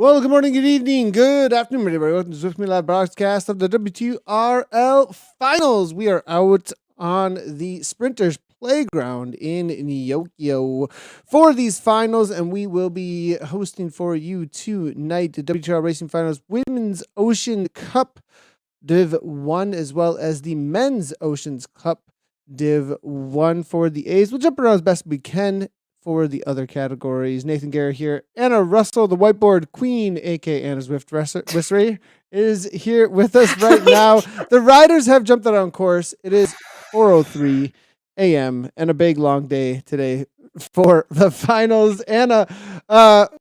Well, good morning, good evening, good afternoon, everybody. Welcome to Zwift live broadcast of the WTRL finals. We are out on the Sprinters Playground in Nyokyo for these finals, and we will be hosting for you tonight the WTRL Racing Finals Women's Ocean Cup Div 1, as well as the Men's Oceans Cup Div 1 for the A's. We'll jump around as best we can for the other categories. Nathan Guerra here. Anna Russell, the whiteboard queen, aka Anna Zwift Whissery, is here with us right now. The riders have jumped out on course. It is 4:03 a.m. and a big long day today for the finals. Anna,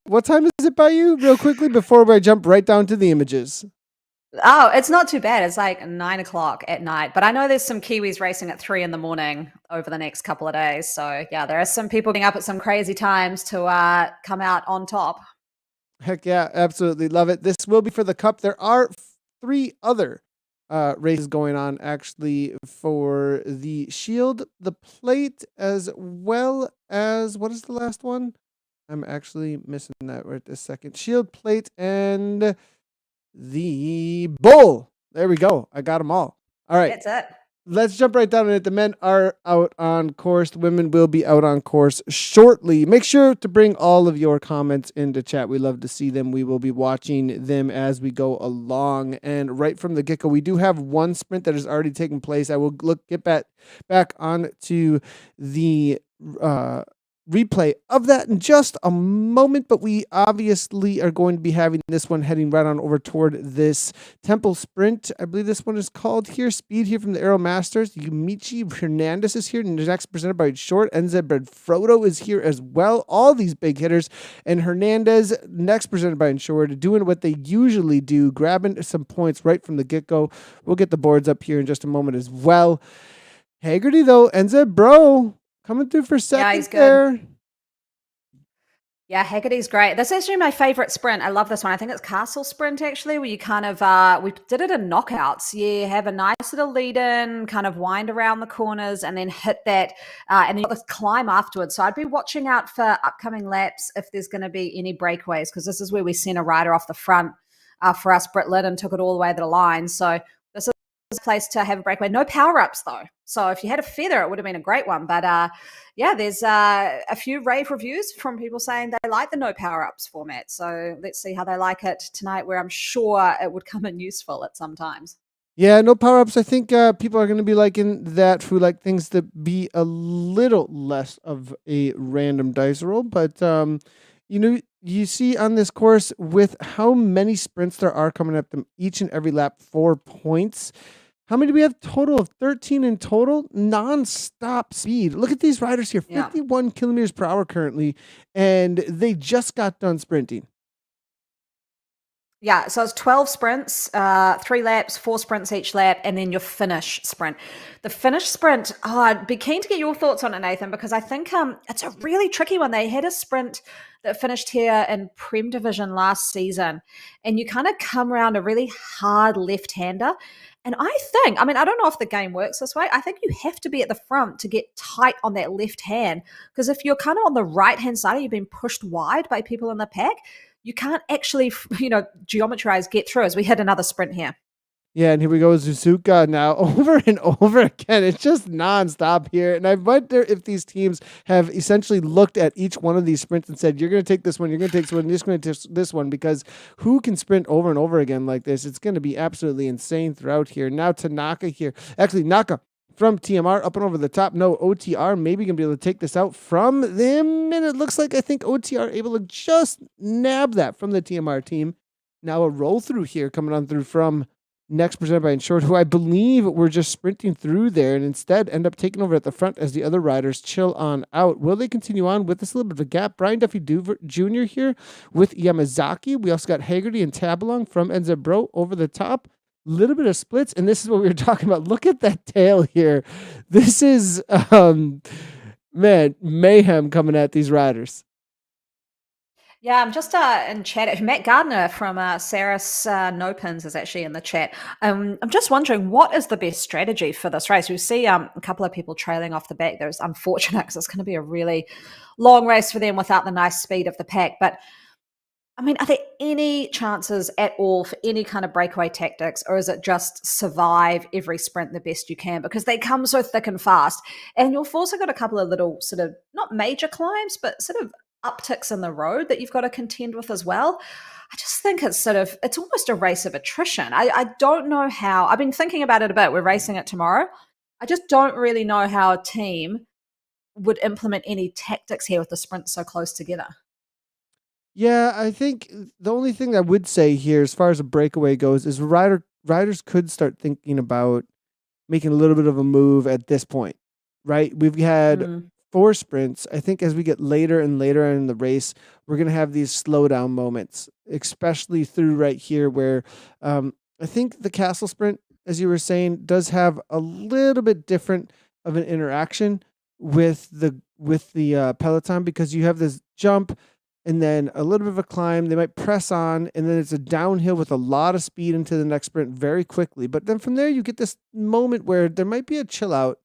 what time is it by you, real quickly, before I jump right down to the images? Oh, it's not too bad. It's like 9:00 at night, but I know there's some Kiwis racing at 3 a.m. over the next couple of days. So yeah, there are some people getting up at some crazy times to come out on top. Heck yeah, absolutely love it. This will be for the Cup. There are 3 other races going on actually for the Shield, the Plate, as well as, what is the last one? I'm actually missing that right this second. Shield, Plate, and the Bull. There we go. I got them all. All right. That's it. Let's jump right down in it. The men are out on course. The women will be out on course shortly. Make sure to bring all of your comments into chat. We love to see them. We will be watching them as we go along. And right from the get-go, we do have one sprint that has already taken place. I will get back on to the replay of that in just a moment, but we obviously are going to be having this one heading right on over toward this Temple Sprint. I believe this one is called here. Speed here from the Aero Masters. Yumichi Hernandez is here, next presented by Short. Enzebred Frodo is here as well. All these big hitters. And Hernandez, next presented by Short, doing what they usually do, grabbing some points right from the get-go. We'll get the boards up here in just a moment as well. Haggerty, though, Enzeb, bro, coming through for second. Yeah, he's good. There. Yeah, Haggerty's great. That's actually my favorite sprint. I love this one. I think it's Castle Sprint, actually, where you kind of, we did it in knockouts. You have a nice little lead in, kind of wind around the corners and then hit that, and then you got this climb afterwards. So I'd be watching out for upcoming laps if there's going to be any breakaways, because this is where we sent a rider off the front for us, Britt Lydon, took it all the way to the line. So this is a place to have a breakaway. No power-ups, though. So if you had a feather, it would have been a great one. But yeah, there's a few rave reviews from people saying they like the no power-ups format. So let's see how they like it tonight, where I'm sure it would come in useful at some times. Yeah, no power-ups. I think people are going to be liking that, who like things to be a little less of a random dice roll. But, you see on this course with how many sprints there are coming up them each and every lap, 4 points. How many do we have total? Of 13 in total? Non-stop speed. Look at these riders here, 51 kilometers per hour currently, and they just got done sprinting. Yeah, so it's 12 sprints, 3 laps, 4 sprints each lap, and then your finish sprint. The finish sprint, I'd be keen to get your thoughts on it, Nathan, because I think it's a really tricky one. They had a sprint that finished here in Prem Division last season, and you kind of come around a really hard left-hander. And I don't know if the game works this way. I think you have to be at the front to get tight on that left hand, because if you're kind of on the right-hand side, you've been pushed wide by people in the pack, you can't actually, geometrize, get through, as we hit another sprint here. Yeah, and here we go, Suzuka now over and over again. It's just nonstop here. And I wonder if these teams have essentially looked at each one of these sprints and said, you're going to take this one, you're going to take this one, you're just going to take this one, because who can sprint over and over again like this? It's going to be absolutely insane throughout here. Now Tanaka here. Actually, Naka from TMR up and over the top. No OTR. Maybe going to be able to take this out from them. And it looks like I think OTR able to just nab that from the TMR team. Now a roll through here coming on through from next presented by Insured, who I believe were just sprinting through there and instead end up taking over at the front as the other riders chill on out. Will they continue on with this little bit of a gap? Brian Duffy Jr. here with Yamazaki. We also got Haggerty and Tabalong from Enzebro over the top. Little bit of splits, and this is what we were talking about. Look at that tail here. This is, mayhem coming at these riders. Yeah, I'm just in chat. Matt Gardner from Saris No Pins is actually in the chat. I'm just wondering, what is the best strategy for this race? We see a couple of people trailing off the back. That was unfortunate because it's going to be a really long race for them without the nice speed of the pack. But I mean, are there any chances at all for any kind of breakaway tactics, or is it just survive every sprint the best you can? Because they come so thick and fast. And you've also got a couple of little sort of not major climbs, but sort of upticks in the road that you've got to contend with as well. I just think it's almost a race of attrition. I don't know how. I've been thinking about it a bit. We're racing it tomorrow. I just don't really know how a team would implement any tactics here with the sprint so close together. Yeah, I think the only thing I would say here, as far as a breakaway goes, is riders could start thinking about making a little bit of a move at this point, right? We've had Mm. 4 sprints. I think as we get later and later in the race, we're going to have these slowdown moments, especially through right here where I think the castle sprint, as you were saying, does have a little bit different of an interaction with the Peloton because you have this jump and then a little bit of a climb. They might press on, and then it's a downhill with a lot of speed into the next sprint very quickly. But then from there, you get this moment where there might be a chill out,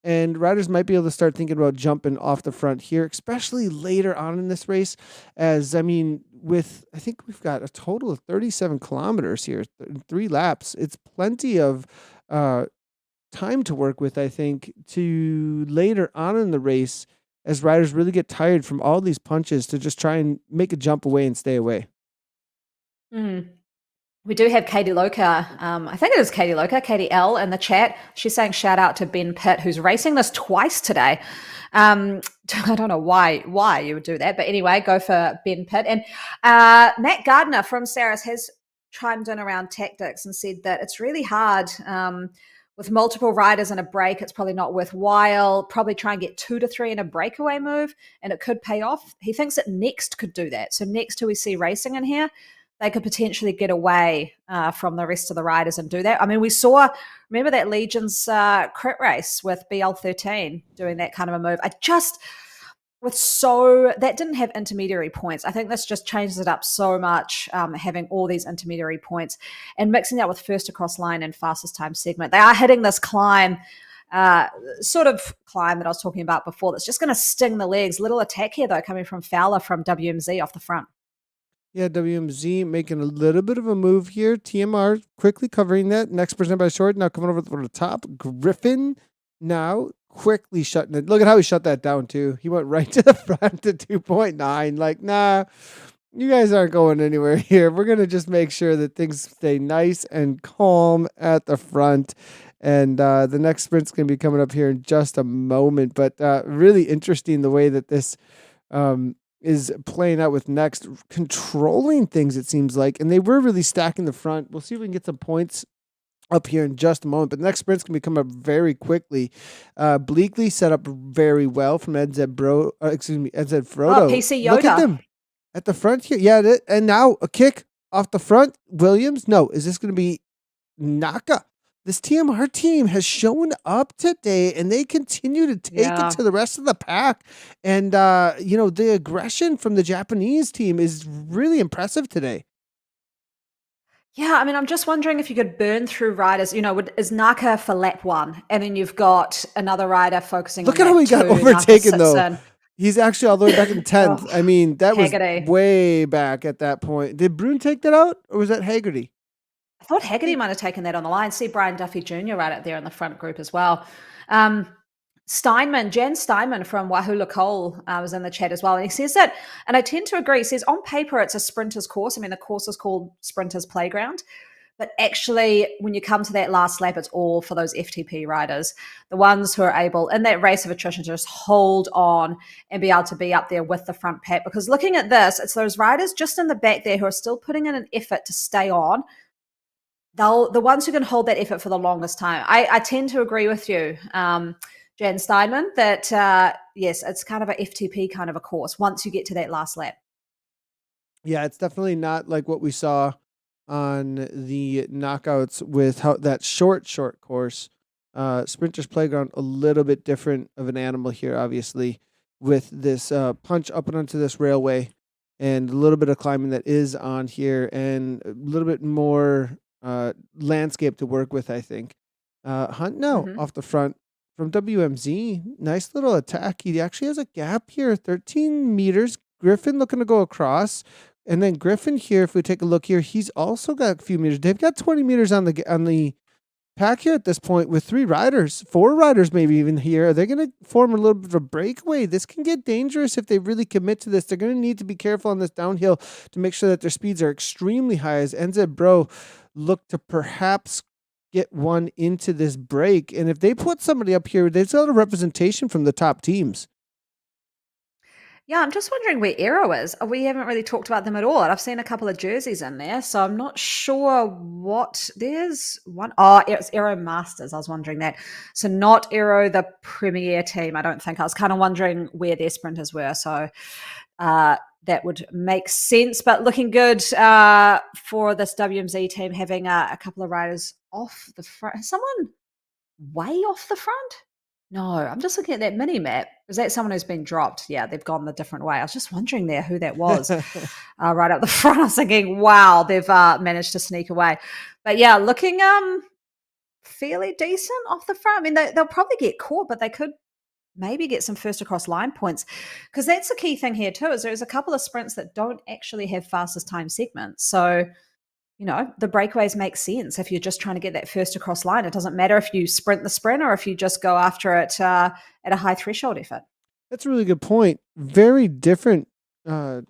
and riders might be able to start thinking about jumping off the front here, especially later on in this race. As I mean, I think we've got a total of 37 kilometers here, 3 laps. It's plenty of time to work with, I think, to later on in the race as riders really get tired from all these punches to just try and make a jump away and stay away. Mm. We do have Katie Loka. I think it is Katie Loka, Katie L in the chat. She's saying shout out to Ben Pitt, who's racing this twice today. I don't know why you would do that, but anyway, go for Ben Pitt. And Matt Gardner from Saris has chimed in around tactics and said that it's really hard with multiple riders in a break. It's probably not worthwhile. Probably try and get 2 to 3 in a breakaway move, and it could pay off. He thinks that Next could do that. So Next, who we see racing in here, they could potentially get away from the rest of the riders and do that. I mean, remember that Legion's crit race with BL13 doing that kind of a move. That didn't have intermediary points. I think this just changes it up so much, having all these intermediary points and mixing that with first across line and fastest time segment. They are hitting this climb, sort of climb that I was talking about before that's just going to sting the legs. Little attack here, though, coming from Fowler from WMZ off the front. Yeah, WMZ making a little bit of a move here. TMR quickly covering that. Next presented by Short. Now coming over to the top. Griffin now quickly shutting it. Look at how he shut that down, too. He went right to the front to 2.9. Like, nah, you guys aren't going anywhere here. We're going to just make sure that things stay nice and calm at the front. And the next sprint's going to be coming up here in just a moment. But really interesting the way that this is playing out with Next, controlling things, it seems like. And they were really stacking the front. We'll see if we can get some points up here in just a moment. But the next sprint's going to be coming up very quickly. Bleakley set up very well from EdZ Frodo. Oh, PC Yoda. Look at them at the front here. Yeah, and now a kick off the front. Williams. No, is this going to be Naka? This TMR team has shown up today, and they continue to take it to the rest of the pack. And, the aggression from the Japanese team is really impressive today. Yeah, I mean, I'm just wondering if you could burn through riders. Is Naka for lap 1, and then you've got another rider focusing Look on at how he got overtaken, though. In. He's actually all the way back in 10th. I mean, that Haggerty. Was way back at that point. Did Brune take that out, or was that Haggerty? I thought Haggerty might have taken that on the line. See Brian Duffy Jr. right up there in the front group as well. Jan Steinman from Wahula Cole was in the chat as well. And he says that, and I tend to agree, he says on paper it's a sprinter's course. I mean, the course is called Sprinter's Playground. But actually, when you come to that last lap, it's all for those FTP riders, the ones who are able in that race of attrition to just hold on and be able to be up there with the front pack. Because looking at this, it's those riders just in the back there who are still putting in an effort to stay on. The ones who can hold that effort for the longest time. I tend to agree with you, Jan Steinman, that yes, it's kind of a FTP kind of a course once you get to that last lap. Yeah, it's definitely not like what we saw on the knockouts with that short course. Sprinter's Playground, a little bit different of an animal here, obviously, with this punch up and onto this railway and a little bit of climbing that is on here and a little bit more landscape to work with, I think. Hunt now off the front from WMZ. Nice little attack. He actually has a gap here, 13 meters. Griffin looking to go across. And then Griffin here, if we take a look here, he's also got a few meters. They've got 20 meters on the pack here at this point with 4 riders maybe even here. They're going to form a little bit of a breakaway. This can get dangerous if they really commit to this. They're going to need to be careful on this downhill to make sure that their speeds are extremely high as NZ Bro look to perhaps get one into this break. And if they put somebody up here, there's a lot of representation from the top teams. Yeah, I'm just wondering where Aero is. We haven't really talked about them at all. I've seen a couple of jerseys in there, so I'm not sure what. There's one. Oh, it's Aero Masters. I was wondering that. So not Aero, the Premier team. I don't think. I was kind of wondering where their sprinters were. So that would make sense. But looking good for this WMZ team, having a couple of riders off the front. Someone way off the front? No, I'm just looking at that mini map. Is that someone who's been dropped? Yeah, they've gone the different way. I was just wondering there who that was right up the front. I was thinking, wow, they've managed to sneak away. But yeah, looking fairly decent off the front. I mean, they'll probably get caught, but they could maybe get some first across line points, because that's the key thing here too, is there's a couple of sprints that don't actually have fastest time segments. So the breakaways make sense if you're just trying to get that first across line. It doesn't matter if you sprint the sprint or if you just go after it at a high threshold effort. That's a really good point. Very different. That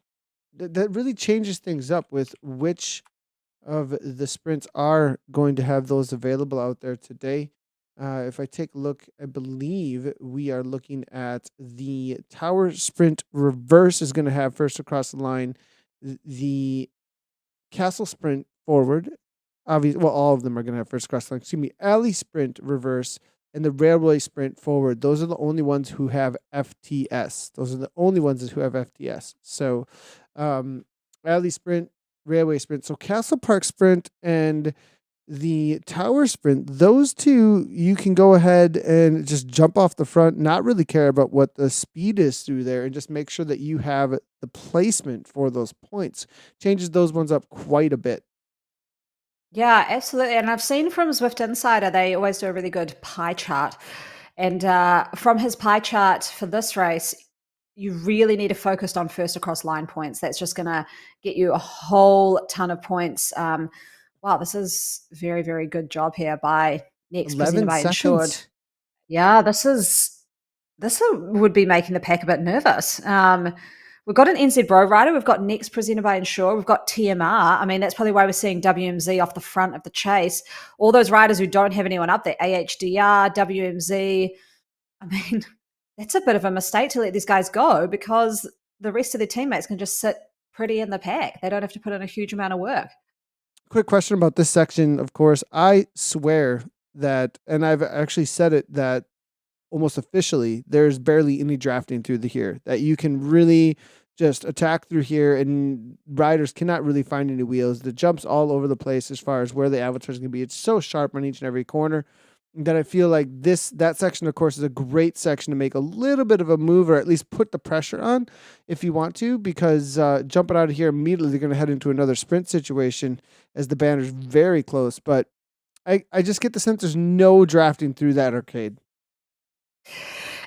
really changes things up with which of the sprints are going to have those available out there today. If I take a look, I believe we are looking at the Tower Sprint Reverse is going to have first across the line. The Castle Sprint Forward, obviously, well, all of them are going to have first across the line. Excuse me, Alley Sprint Reverse and the Railway Sprint Forward. Those are the only ones who have FTS. Those are the only ones who have FTS. So, Alley Sprint, Railway Sprint. So Castle Park Sprint and the Tower Sprint, those two, you can go ahead and just jump off the front, not really care about what the speed is through there, and just make sure that you have the placement for those points. Changes those ones up quite a bit. Yeah, absolutely. And I've seen from Zwift Insider, they always do a really good pie chart. And from his pie chart for this race, you really need to focus on first across line points. That's just going to get you a whole ton of points. Wow, this is very, very good job here by Next presented 11 by Insured. seconds. Yeah, this would be making the pack a bit nervous. We've got an NZ Bro rider. We've got Next presented by Ensure. We've got TMR. I mean, that's probably why we're seeing WMZ off the front of the chase. All those riders who don't have anyone up there, AHDR, WMZ. I mean, that's a bit of a mistake to let these guys go, because the rest of their teammates can just sit pretty in the pack. They don't have to put in a huge amount of work. Quick question about this section, of course. I swear that, and I've actually said it, that almost officially, there's barely any drafting through here, that you can really just attack through here and riders cannot really find any wheels. The jumps all over the place as far as where the avatars can be. It's so sharp on each and every corner that I feel like that section, of course, is a great section to make a little bit of a move, or at least put the pressure on if you want to, because jumping out of here immediately, they're going to head into another sprint situation as the banner's very close. But I just get the sense there's no drafting through that arcade.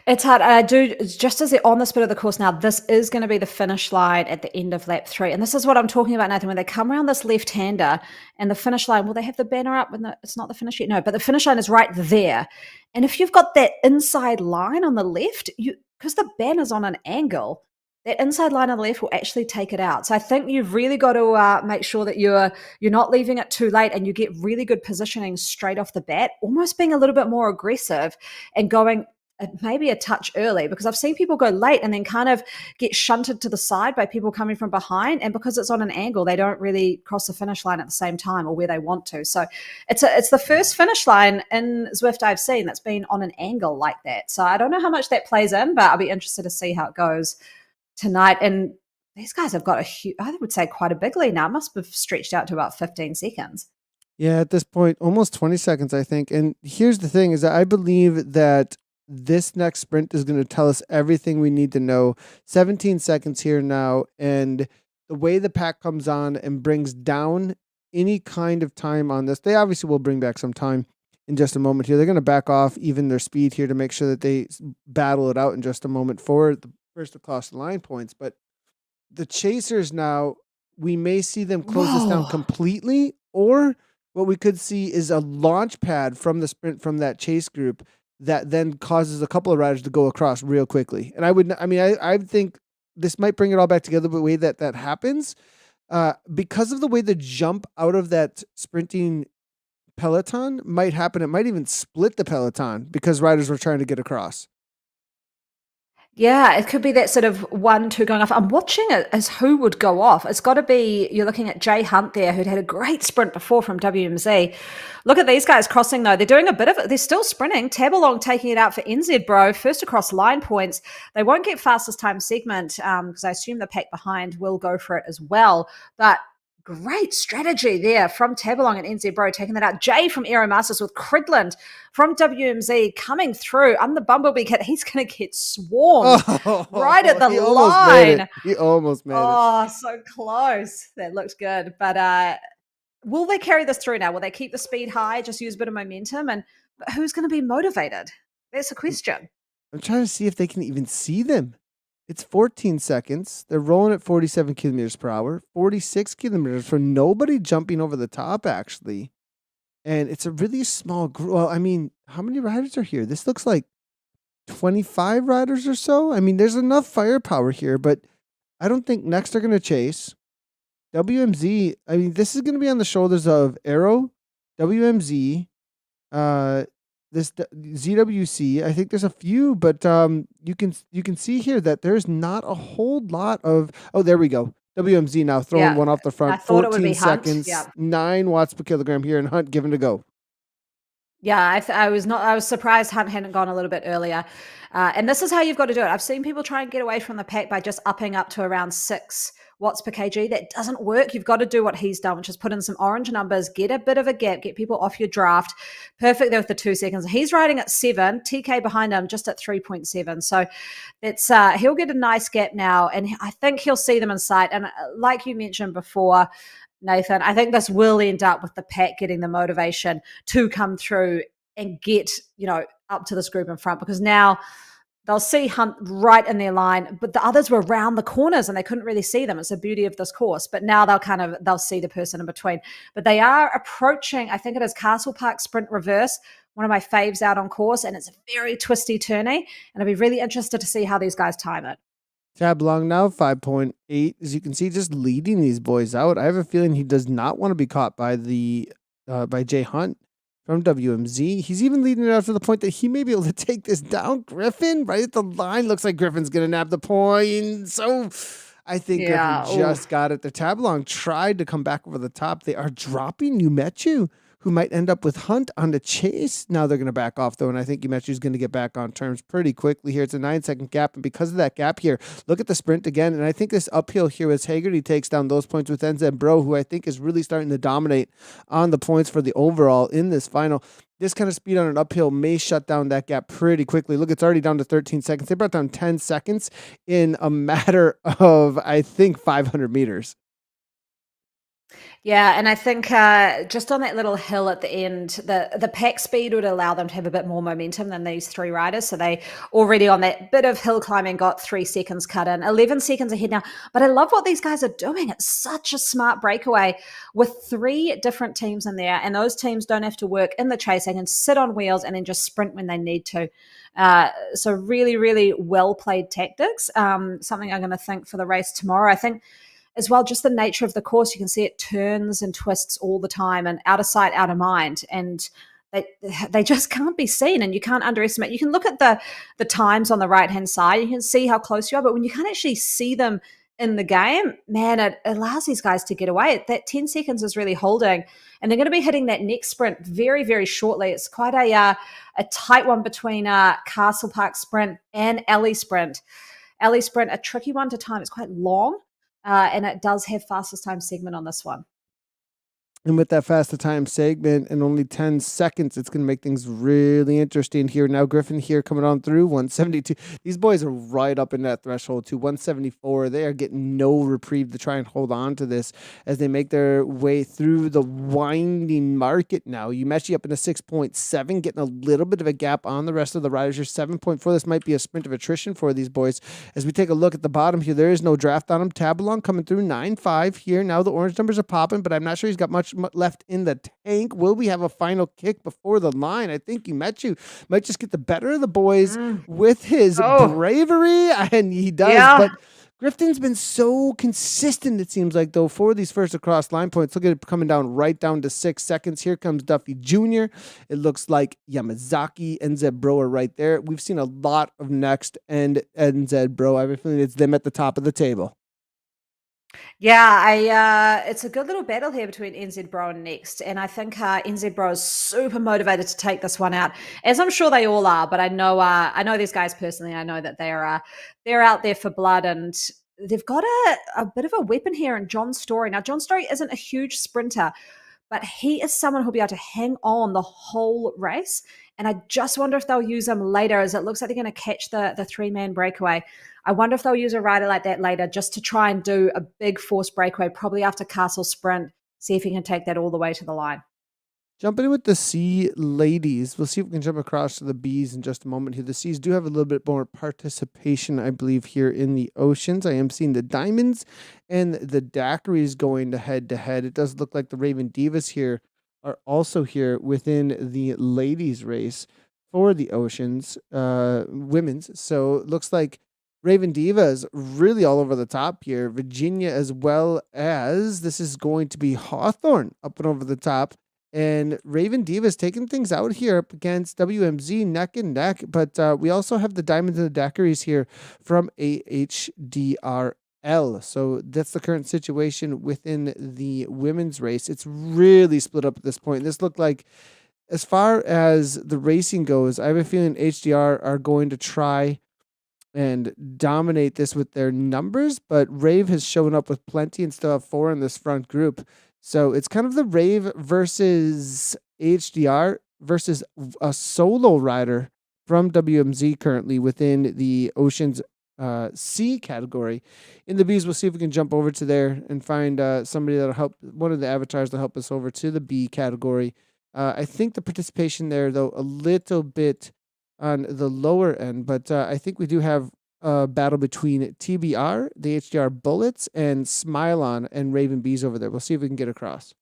It's hard. I do, just as they're on this bit of the course now, this is going to be the finish line at the end of lap 3. And this is what I'm talking about, Nathan, when they come around this left-hander and the finish line, will they have the banner up when it's not the finish yet? No, but the finish line is right there. And if you've got that inside line on the left, because the banner's on an angle, that inside line on the left will actually take it out. So I think you've really got to make sure that you're not leaving it too late, and you get really good positioning straight off the bat, almost being a little bit more aggressive and going maybe a touch early, because I've seen people go late and then kind of get shunted to the side by people coming from behind. And because it's on an angle, they don't really cross the finish line at the same time or where they want to. So it's the first finish line in Zwift I've seen that's been on an angle like that. So I don't know how much that plays in, but I'll be interested to see how it goes tonight. And these guys have got I would say quite a big lead now. It must have stretched out to about 15 seconds. Yeah, at this point, almost 20 seconds, I think. And here's the thing is that I believe that this next sprint is going to tell us everything we need to know. 17 seconds here now, and the way the pack comes on and brings down any kind of time on this, they obviously will bring back some time in just a moment here. They're going to back off even their speed here to make sure that they battle it out in just a moment for the first across the line points. But the chasers now we may see them close this down Whoa. completely, or what we could see is a launch pad from the sprint from that chase group that then causes a couple of riders to go across real quickly. And I think this might bring it all back together the way that happens. Because of the way the jump out of that sprinting Peloton might happen. It might even split the Peloton because riders were trying to get across. Yeah, it could be that sort of 1, 2 going off. I'm watching it as who would go off. It's got to be, you're looking at Jay Hunt there, who'd had a great sprint before from WMZ. Look at these guys crossing, though. They're doing a bit of it. They're still sprinting. Tabalong taking it out for NZ, bro. First across line points. They won't get fastest time segment because I assume the pack behind will go for it as well. But great strategy there from Tabalong and NZ Bro taking that out. Jay from Aeromasters with Cridland from WMZ coming through. I'm the Bumblebee kid. He's going to get swarmed right at the line. He almost made it. Oh, so close. That looked good. But will they carry this through now? Will they keep the speed high, just use a bit of momentum? And who's going to be motivated? That's a question. I'm trying to see if they can even see them. It's 14 seconds. They're rolling at 47 kilometers per hour, 46 kilometers for nobody jumping over the top, actually. And it's a really small group. Well, I mean, how many riders are here? This looks like 25 riders or so. I mean, there's enough firepower here, but I don't think next are going to chase. WMZ, I mean, this is going to be on the shoulders of Aero, WMZ, this ZWC. I think there's a few, but you can see here that there's not a whole lot of. Oh, there we go. WMZ now throwing one off the front. I thought it would be 14 seconds, Hunt. 9 watts per kilogram here, and Hunt given to go. Yeah, I was surprised Hunt hadn't gone a little bit earlier. And this is how you've got to do it. I've seen people try and get away from the pack by just upping up to around 6 watts per kg. That doesn't work. You've got to do what he's done, which is put in some orange numbers, get a bit of a gap, get people off your draft. Perfect there with the 2 seconds. He's riding at 7, TK behind him just at 3.7. So it's he'll get a nice gap now, and I think he'll see them in sight. And like you mentioned before, Nathan, I think this will end up with the pack getting the motivation to come through and get, up to this group in front, because now they'll see Hunt right in their line, but the others were around the corners and they couldn't really see them. It's the beauty of this course. But now they'll see the person in between. But they are approaching, I think it is Castle Park Sprint Reverse, one of my faves out on course, and it's very twisty turny. And I'd be really interested to see how these guys time it. Tabalong now 5.8. As you can see, just leading these boys out. I have a feeling he does not want to be caught by by Jay Hunt from WMZ. He's even leading it out to the point that he may be able to take this down. Griffin right at the line. Looks like Griffin's going to nab the point. So I think Griffin just got it. The Tabalong tried to come back over the top. They are dropping Umechu, who might end up with Hunt on the chase. Now they're going to back off, though, and I think Umechu's going to get back on terms pretty quickly here. It's a 9-second gap, and because of that gap here, look at the sprint again, and I think this uphill here as Haggerty takes down those points with Enzen Bro, who I think is really starting to dominate on the points for the overall in this final. This kind of speed on an uphill may shut down that gap pretty quickly. Look, it's already down to 13 seconds. They brought down 10 seconds in a matter of, I think, 500 meters. Yeah, and I think just on that little hill at the end, the pack speed would allow them to have a bit more momentum than these 3 riders. So they already on that bit of hill climbing got 3 seconds cut in, 11 seconds ahead now. But I love what these guys are doing. It's such a smart breakaway with 3 different teams in there, and those teams don't have to work in the chase. They can sit on wheels and then just sprint when they need to. So really, really well played tactics. Something I'm going to think for the race tomorrow. I think as well, just the nature of the course, you can see it turns and twists all the time, and out of sight, out of mind. And they just can't be seen, and you can't underestimate. You can look at the times on the right-hand side. You can see how close you are, but when you can't actually see them in the game, man, it allows these guys to get away. That 10 seconds is really holding, and they're going to be hitting that next sprint very, very shortly. It's quite a tight one between Castle Park Sprint and Alley Sprint. Alley Sprint, a tricky one to time. It's quite long. And it does have fastest time segment on this one. And with that fast time segment and only 10 seconds, it's going to make things really interesting here. Now, Griffin here coming on through 172. These boys are right up in that threshold to 174. They are getting no reprieve to try and hold on to this as they make their way through the winding market now. You Umeshi up in a 6.7, getting a little bit of a gap on the rest of the riders. You're 7.4. This might be a sprint of attrition for these boys. As we take a look at the bottom here, there is no draft on him. Tabalong coming through 9.5 here. Now the orange numbers are popping, but I'm not sure he's got much left in the tank. Will we have a final kick before the line? I think Umeshi might just get the better of the boys with his bravery, and he does. Yeah. But Grifton's been so consistent, it seems like, though, for these first across line points. Look at it coming down right down to 6 seconds. Here comes Duffy Jr. It looks like Yamazaki and Zed Bro are right there. We've seen a lot of Next and Zed Bro. I have a feeling it's them at the top of the table. Yeah, it's a good little battle here between NZ Bro and Next, and I think NZ Bro is super motivated to take this one out, as I'm sure they all are. But I know these guys personally. I know that they're out there for blood, and they've got a bit of a weapon here in John Story. Now, John Story isn't a huge sprinter, but he is someone who'll be able to hang on the whole race. And I just wonder if they'll use him later, as it looks like they're going to catch the 3-man breakaway. I wonder if they'll use a rider like that later just to try and do a big forced breakaway, probably after Castle Sprint, see if he can take that all the way to the line. Jumping in with the C ladies. We'll see if we can jump across to the Bs in just a moment here. The Cs do have a little bit more participation, I believe, here in the Oceans. I am seeing the Diamonds and the Daiquiris going to head. It does look like the Raven Divas here are also here within the ladies race for the Oceans, women's. So it looks like Raven Divas really all over the top here. Virginia, as well as this is going to be Hawthorne up and over the top. And Raven Divas taking things out here up against WMZ neck and neck. But we also have the Diamonds and the Daiquiris here from AHDRL. So that's the current situation within the women's race. It's really split up at this point. This looked like, as far as the racing goes, I have a feeling HDR are going to try and dominate this with their numbers. But Rave has shown up with plenty and still have 4 in this front group. So it's kind of the Rave versus HDR versus a solo rider from WMZ currently within the Oceans C category. In the Bs, we'll see if we can jump over to there and find somebody that'll help, one of the avatars to help us over to the B category. I think the participation there, though, a little bit on the lower end, but I think we do have a battle between TBR, the HDR Bullets, and Smile On and Raven Bees over there. We'll see if we can get across.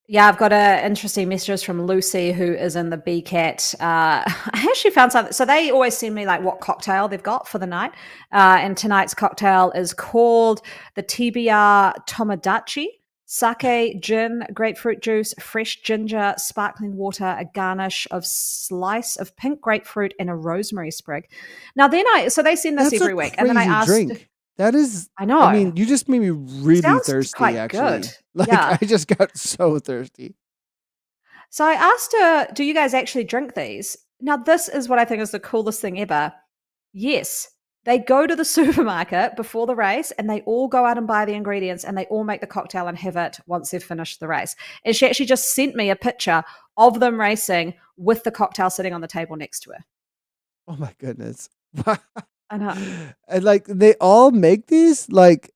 Yeah, I've got an interesting messages from Lucy, who is in the BCAT. I actually found something. So they always send me like what cocktail they've got for the night. And tonight's cocktail is called the TBR Tomodachi. Sake, gin, grapefruit juice, fresh ginger, sparkling water, a garnish of slice of pink grapefruit, and a rosemary sprig. Now then so they send this That's every a week. And then I crazy asked, drink. That is, I know. I mean, you just made me really Sounds thirsty, quite actually. good. Like, Yeah. I just got so thirsty. So I asked her, do you guys actually drink these? Now, this is what I think is the coolest thing ever. Yes, they go to the supermarket before the race and they all go out and buy the ingredients and they all make the cocktail and have it once they've finished the race. And she actually just sent me a picture of them racing with the cocktail sitting on the table next to her. Oh my goodness. I know. And like, they all make these, like,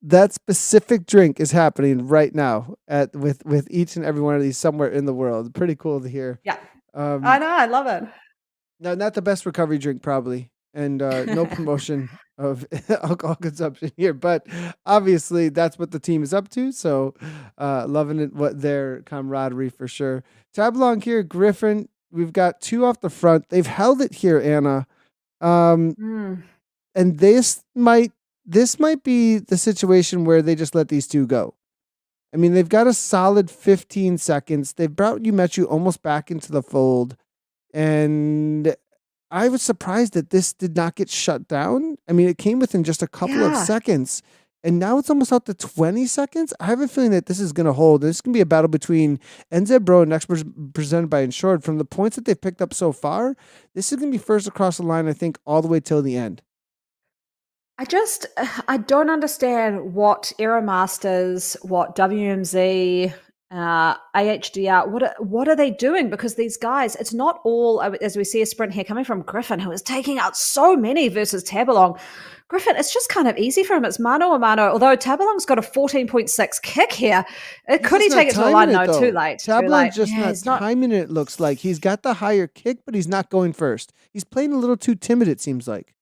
that specific drink is happening right now with each and every one of these somewhere in the world. Pretty cool to hear. Yeah. I know. I love it. No, not the best recovery drink, probably. And no promotion of alcohol consumption here. But obviously, that's what the team is up to. So loving it, what their camaraderie for sure. Tab along here, Griffin. We've got 2 off the front. They've held it here, Anna. And this might be the situation where they just let these 2 go. I mean, they've got a solid 15 seconds. They've brought Umeshi almost back into the fold. And I was surprised that this did not get shut down. I mean, it came within just a couple of seconds. And now it's almost out to 20 seconds. I have a feeling that this is going to hold. This is going to be a battle between NZ Bro and Next presented by Insured. From the points that they've picked up so far, this is going to be first across the line, I think, all the way till the end. I don't understand what Aeromasters, what WMZ, AHDR, what are they doing? Because these guys, it's not all, as we see a sprint here coming from Griffin, who is taking out so many versus Tabalong. Griffin, it's just kind of easy for him. It's mano a mano, although Tabalong's got a 14.6 kick here. He's Could just he not take it to the line? timing it No, too though. late, too Tablon's late. just Yeah, not he's not. timing it. Looks like he's got the higher kick, but he's not going first. He's playing a little too timid. It seems like.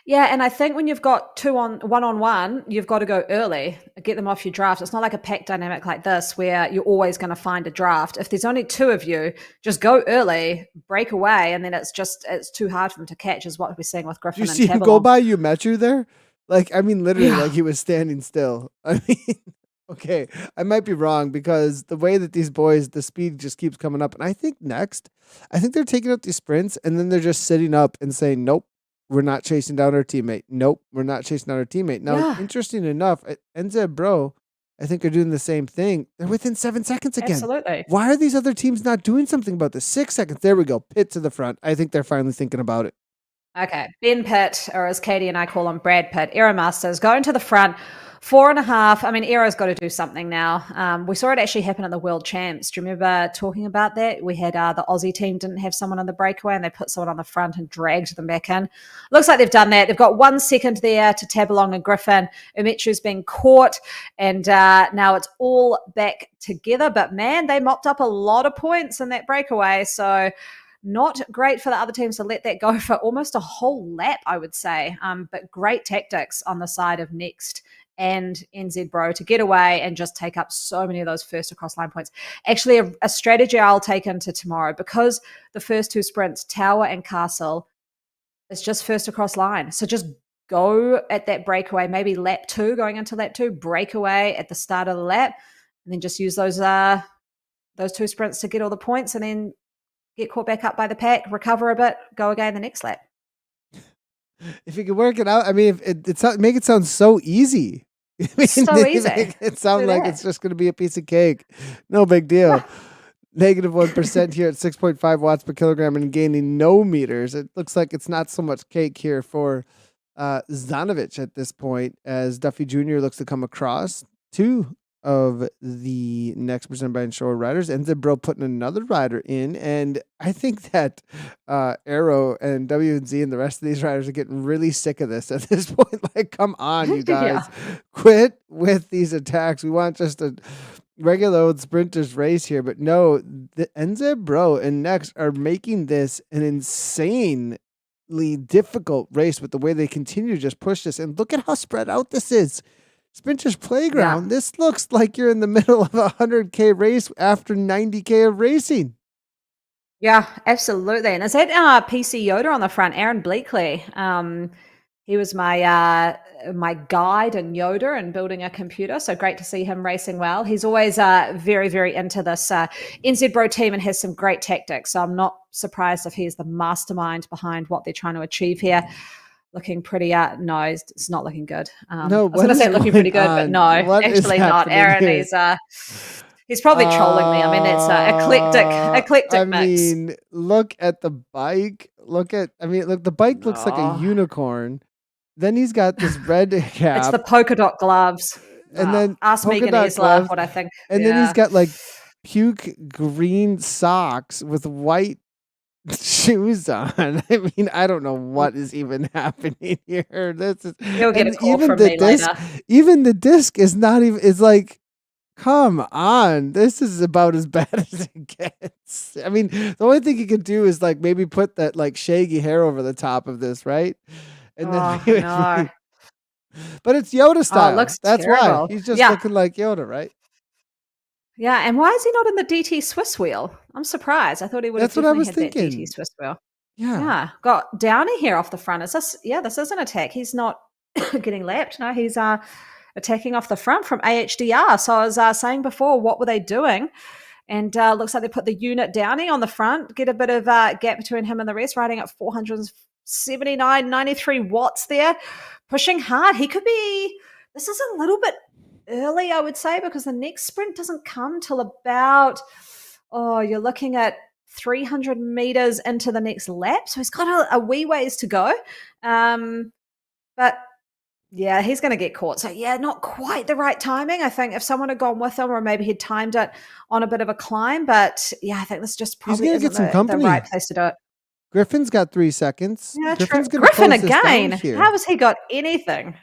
Yeah, and I think when you've got one on one, you've got to go early, get them off your draft. It's not like a pack dynamic like this where you're always going to find a draft. If there's only two of you, just go early, break away, and then it's too hard for them to catch, is what we're seeing with Did you Griffin and see him go Tabalong. by you, Metru there? Like, I mean, literally, Yeah, like he was standing still. I mean, okay, I might be wrong because the way that these boys, the speed just keeps coming up. And I think they're taking out these sprints and then they're just sitting up and saying, nope, we're not chasing down our teammate. Nope, we're not chasing down our teammate. Now, yeah, interesting enough, NZ Bro, I think are doing the same thing. They're within 7 seconds again. absolutely. Why are these other teams not doing something about this? 6 seconds. There we go. Pit to the front. I think they're finally thinking about it. Okay. Ben Pitt, or as Katie and I call him, Brad Pitt, Aeromasters, going to the front, 4.5. I mean, Aero's got to do something now. We saw it actually happen at the World Champs. Do you remember talking about that? We had the Aussie team didn't have someone on the breakaway and they put someone on the front and dragged them back in. Looks like they've done that. They've got 1 second there to Tabalong and Griffin. Umechu's been caught and now it's all back together. But man, they mopped up a lot of points in that breakaway. So not great for the other teams to let that go for almost a whole lap, I would say. But great tactics on the side of Next and NZ Bro to get away and just take up so many of those first across line points. Actually, a strategy I'll take into tomorrow, because the first two sprints, Tower and Castle, is just first across line. So just go at that breakaway, maybe lap 2, going into lap 2, breakaway at the start of the lap, and then just use those 2 sprints to get all the points, and then get caught back up by the pack, recover a bit, go again the next lap. If you could work it out, I mean, make it sound so easy. I mean, So easy. make it sound Do like that. it's just going to be a piece of cake. No big deal. Yeah. Negative 1% here at 6.5 watts per kilogram and gaining no meters. It looks like it's not so much cake here for Zanovich at this point, as Duffy Jr. looks to come across. 2 of the next percent by Shore riders. Ends up Bro putting another rider in. And I think that Arrow and WNZ and the rest of these riders are getting really sick of this at this point. Like, come on, you guys. Yeah. Quit with these attacks. We want just a regular old sprinters race here. But no, the NZ Bro and Next are making this an insanely difficult race with the way they continue to just push this. And look at how spread out this is. Sprinters Playground. Yeah. This looks like you're in the middle of a 100K race after 90K of racing. Yeah, absolutely. And is that PC Yoda on the front, Aaron Bleakley? He was my guide and Yoda and building a computer. So great to see him racing well. He's always very, very into this NZ Bro team and has some great tactics. So I'm not surprised if he's the mastermind behind what they're trying to achieve here. Looking pretty no, it's not looking good. No, I was gonna say looking pretty good, but no, What is actually not. happening Aaron, here? he's probably trolling me. I mean, it's eclectic mix. mean, look at the bike. Look, the bike looks like a No. unicorn. Then he's got this red cap. It's the polka dot gloves. And then ask polka Megan dot Isla gloves, what I think. And then he's got like puke green socks with white shoes on. I mean, I don't know what is even happening here. This is He'll get a and call even from the me disc, later. even the disc is not even. It's like, come on, this is about as bad as it gets. I mean, the only thing you could do is like maybe put that like shaggy hair over the top of this, right? And Oh then no. but it's Yoda style. Oh, it looks That's why terrible. he's just Yeah. looking like Yoda, right? Yeah, and why is he not in the DT Swiss wheel? I'm surprised. I thought he would That's have what I definitely was had that thinking. DT Swiss wheel. Yeah. Yeah. Got Downey here off the front. Is this this is an attack. He's not getting lapped. No, he's attacking off the front from AHDR. So I was saying before, what were they doing? And looks like they put the unit Downey on the front, get a bit of gap between him and the rest, riding at 479, 93 watts there, pushing hard. This is a little bit early, I would say, because the next sprint doesn't come till about, you're looking at 300 meters into the next lap. So he's got a wee ways to go. But Yeah, he's going to get caught. So, yeah, not quite the right timing. I think if someone had gone with him, or maybe he'd timed it on a bit of a climb. But yeah, I think this just He's probably gonna isn't get some the right company. place to do it. Griffin's got 3 seconds. Yeah, true. Griffin's gonna Griffin close this down again. here. How has he got anything?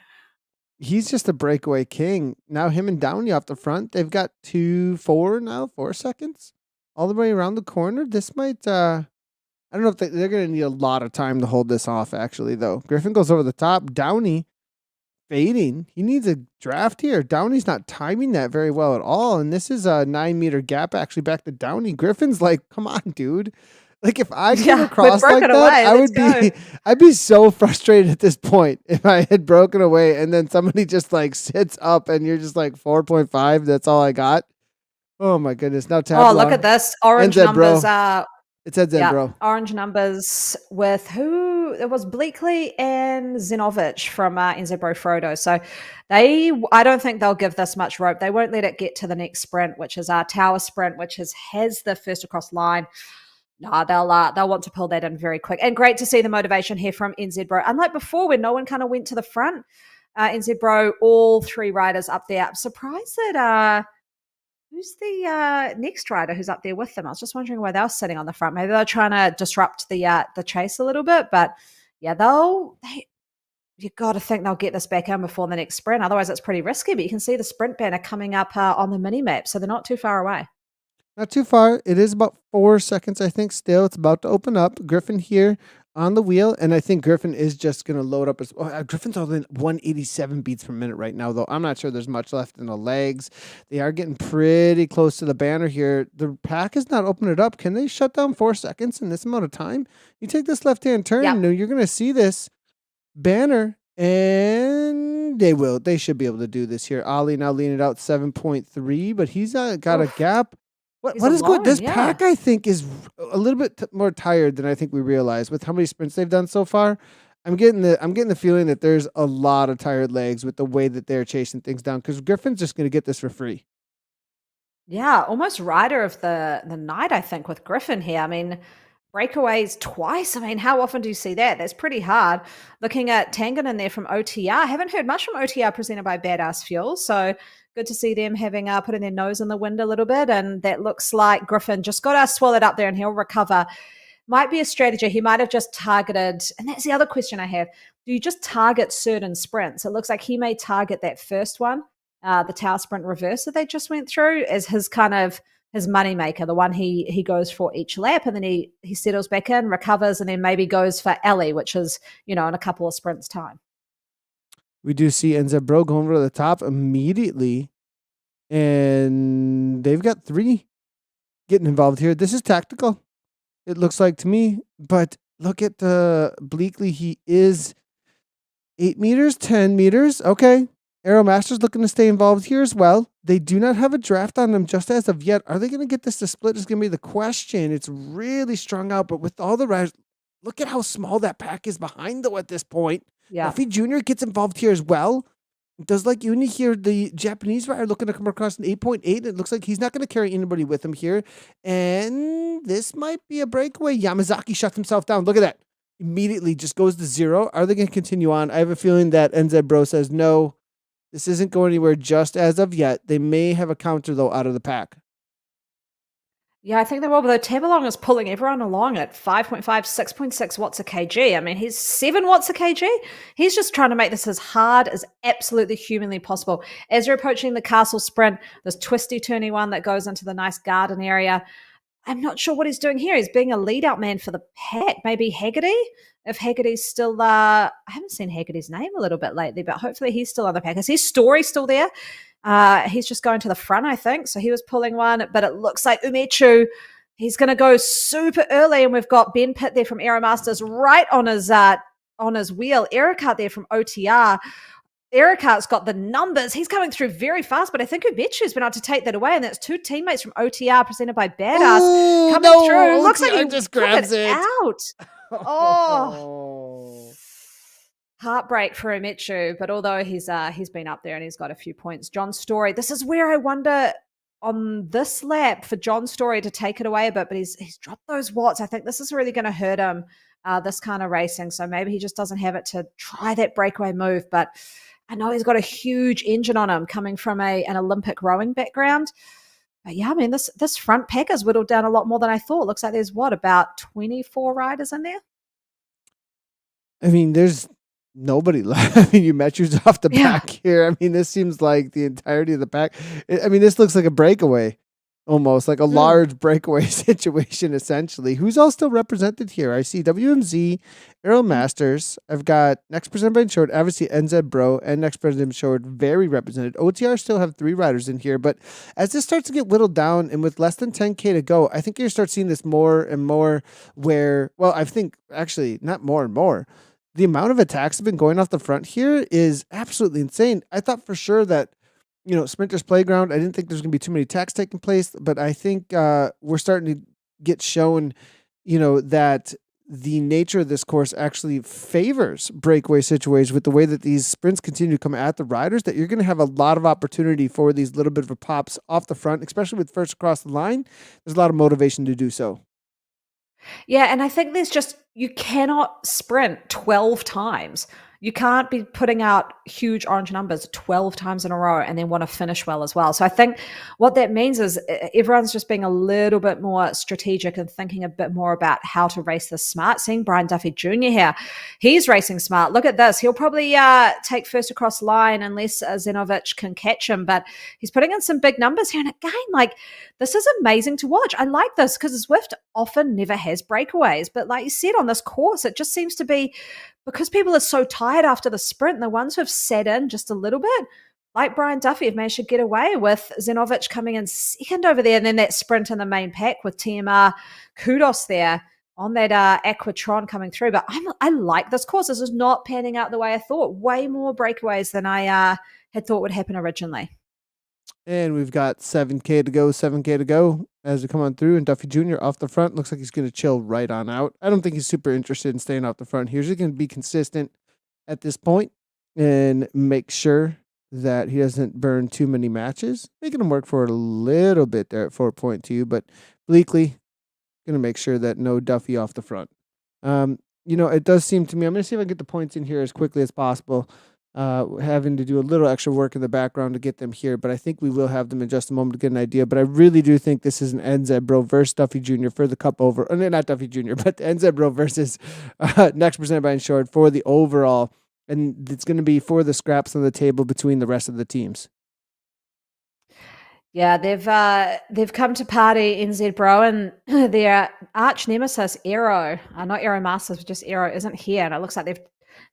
He's just a breakaway king. Now him and Downey off the front. They've got 4 seconds. All the way around the corner. This might I don't know if they're gonna need a lot of time to hold this off, actually, though. Griffin goes over the top. Downey fading. He needs a draft here. Downey's not timing that very well at all. And this is a 9-meter gap actually back to Downey. Griffin's like, come on, dude. Like if I came across like that, away. I'd be so frustrated at this point if I had broken away and then somebody just like sits up and you're just like 4.5. That's all I got. Oh my goodness. Now Oh, look at this. Orange NZ, numbers bro. are It's NZ, bro. orange numbers with who? It was Bleakley and Zenovic from NZ Bro Frodo. So I don't think they'll give this much rope. They won't let it get to the next sprint, which is our tower sprint, which has the first across line. No, they'll want to pull that in very quick. And great to see the motivation here from NZ Bro. Unlike before, when no one kind of went to the front, NZ Bro, all 3 riders up there. I'm surprised that who's the next rider who's up there with them? I was just wondering why they were sitting on the front. Maybe they're trying to disrupt the chase a little bit. But yeah, you got to think they'll get this back in before the next sprint. Otherwise, it's pretty risky. But you can see the sprint banner coming up on the mini map, so they're not too far away. Not too far. It is about 4 seconds, I think, still. It's about to open up. Griffin here on the wheel, and I think Griffin is just going to load up. Griffin's only 187 beats per minute right now, though. I'm not sure there's much left in the legs. They are getting pretty close to the banner here. The pack is not opening it up. Can they shut down 4 seconds in this amount of time? You take this left-hand turn, you're going to see this banner, and they will. They should be able to do this here. Ollie now leaning it out 7.3, but he's got a gap. What is good? This pack, I think, is a little bit more tired than I think we realize with how many sprints they've done so far. I'm getting the feeling that there's a lot of tired legs with the way that they're chasing things down because Griffin's just going to get this for free. Yeah, almost rider of the night, I think, with Griffin here. I mean, breakaways twice. I mean, how often do you see that? That's pretty hard. Looking at Tangen in there from OTR. I haven't heard much from OTR presented by Badass Fuel, so good to see them having putting their nose in the wind a little bit. And that looks like Griffin just got to swallow it up there and he'll recover. Might be a strategy. He might have just targeted, and that's the other question I have. Do you just target certain sprints? It looks like he may target that first one, the tower sprint reverse that they just went through, as his kind of his money maker, the one he goes for each lap, and then he settles back in, recovers, and then maybe goes for Ellie, which is, in a couple of sprints time. We do see NZ Bro going over to the top immediately, and they've got 3 getting involved here. This is tactical, it looks like to me, but look at Bleakley. He is 8 meters, 10 meters. Okay. Aeromaster's looking to stay involved here as well. They do not have a draft on them just as of yet. Are they going to get this to split is going to be the question. It's really strung out, but with all the riders, look at how small that pack is behind, though, at this point. Yeah. Duffy Jr. gets involved here as well. Does like Uni here, the Japanese rider looking to come across an 8.8. It looks like he's not going to carry anybody with him here. And this might be a breakaway. Yamazaki shuts himself down. Look at that. Immediately just goes to 0. Are they going to continue on? I have a feeling that NZ Bro says, no, this isn't going anywhere just as of yet. They may have a counter, though, out of the pack. Yeah, I think they will, but the Tabelong is pulling everyone along at 5.5, 6.6 watts a kg. I mean, he's 7 watts a kg. He's just trying to make this as hard as absolutely humanly possible. As you're approaching the castle sprint, this twisty, turny one that goes into the nice garden area, I'm not sure what he's doing here. He's being a lead-out man for the pack. Maybe Haggerty? If Haggerty's still I haven't seen Haggerty's name a little bit lately, but hopefully he's still on the pack. Is his story still there? He's just going to the front, I think. So he was pulling one, but it looks like Umechu, he's going to go super early. And we've got Ben Pitt there from Aeromasters right on his wheel. Eric there from OTR. Ericart's got the numbers. He's coming through very fast, but I think Umechu's been able to take that away. And that's 2 teammates from OTR presented by Badass coming through. Looks like he just grabs it out. Oh. Heartbreak for Umechu, but although he's been up there and he's got a few points. John Story, this is where I wonder on this lap for John Story to take it away a bit, but he's dropped those watts. I think this is really going to hurt him, this kind of racing. So maybe he just doesn't have it to try that breakaway move. But I know he's got a huge engine on him coming from an Olympic rowing background. But yeah, I mean, this front pack is whittled down a lot more than I thought. Looks like there's about 24 riders in there. I mean, there's nobody left. I mean, you Matthews off the Yeah. back here. I mean, this seems like the entirety of the pack. I mean, this looks like a breakaway, almost like a Mm. large breakaway situation, essentially. Who's all still represented here? I see WMZ, Aero Masters. I've got Next President by Short, obviously NZ Bro, and Next President Short, very represented. OTR still have 3 riders in here, but as this starts to get whittled down and with less than 10K to go, I think you're start seeing this more and more where, well, I think actually not more and more. The amount of attacks have been going off the front here is absolutely insane. I thought for sure that, Sprinters Playground, I didn't think there's going to be too many attacks taking place, but I think we're starting to get shown, that the nature of this course actually favors breakaway situations with the way that these sprints continue to come at the riders, that you're going to have a lot of opportunity for these little bit of pops off the front, especially with first across the line. There's a lot of motivation to do so. Yeah, and I think you cannot sprint 12 times. You can't be putting out huge orange numbers 12 times in a row and then want to finish well as well. So I think what that means is everyone's just being a little bit more strategic and thinking a bit more about how to race this smart. Seeing Brian Duffy Jr. here, he's racing smart. Look at this. He'll probably take first across the line unless Zenovic can catch him, but he's putting in some big numbers here. And again, like, this is amazing to watch. I like this because Zwift often never has breakaways. But like you said, on this course, it just seems to be because people are so tired after the sprint, the ones who have set in just a little bit, like Brian Duffy, have managed to get away with Zenovic coming in second over there. And then that sprint in the main pack with TMR, kudos there on that Aquatron coming through. But I like this course. This is not panning out the way I thought. Way more breakaways than I had thought would happen originally. And we've got 7K to go, 7K to go as we come on through. And Duffy Jr. off the front looks like he's going to chill right on out. I don't think he's super interested in staying off the front here. He's going to be consistent at this point and make sure that he doesn't burn too many matches. Making him work for it a little bit there at 4.2, but Bleakley going to make sure that no Duffy off the front. It does seem to me, I'm going to see if I can get the points in here as quickly as possible. Having to do a little extra work in the background to get them here, but I think we will have them in just a moment to get an idea. But I really do think this is an NZ Bro versus Duffy Jr. for the cup over. Not Duffy Jr., but the NZ Bro versus Next Presented by Insured for the overall. And it's going to be for the scraps on the table between the rest of the teams. Yeah, they've come to party NZ Bro, and their arch nemesis Aero, not Aero Masters, but just Aero, isn't here, and it looks like they've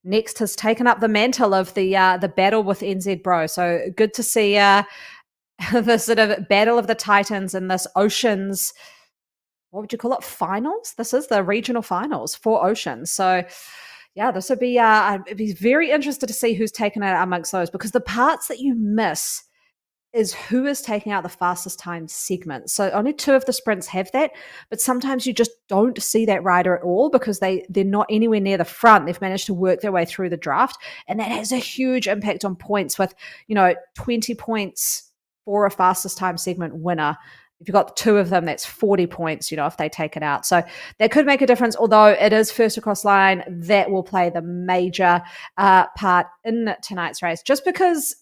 next has taken up the mantle of the battle with NZ Bro. So good to see the sort of battle of the Titans in this Oceans. What would you call it? Finals. This is the regional finals for Oceans. So yeah, this would be. I'd be very interested to see who's taken it amongst those, because the parts that you miss is who is taking out the fastest time segment. So only 2 of the sprints have that, but sometimes you just don't see that rider at all because they're not anywhere near the front. They've managed to work their way through the draft, and that has a huge impact on points with, 20 points for a fastest time segment winner. If you've got 2 of them, that's 40 points, if they take it out. So that could make a difference, although it is first across line. That will play the major part in tonight's race, just because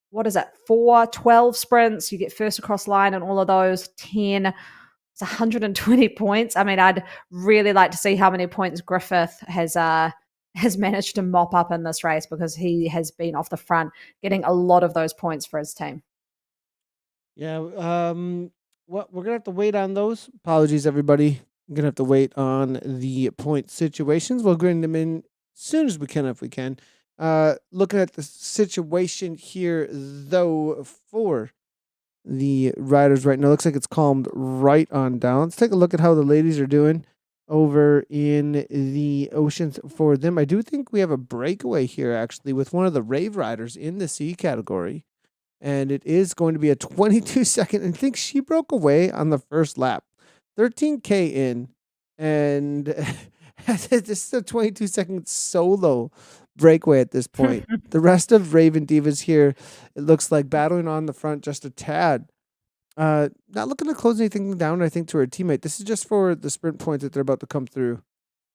what is it, 12 sprints, you get first across line and all of those 10, it's 120 points. I mean, I'd really like to see how many points Griffith has managed to mop up in this race, because he has been off the front getting a lot of those points for his team. Yeah, we're gonna have to wait on those. Apologies, everybody. I'm gonna have to wait on the point situations. We'll bring them in as soon as we can, if we can. Looking at the situation here, though, for the riders right now, looks like it's calmed right on down. Let's take a look at how the ladies are doing over in the Oceans for them. I do think we have a breakaway here, actually, with one of the Rave riders in the C category. And it is going to be a 22-second. I think she broke away on the first lap. 13K in. And this is a 22-second solo breakaway at this point. The rest of Raven Divas here, it looks like battling on the front just a tad. Not looking to close anything down, I think, to her teammate. This is just for the sprint points that they're about to come through.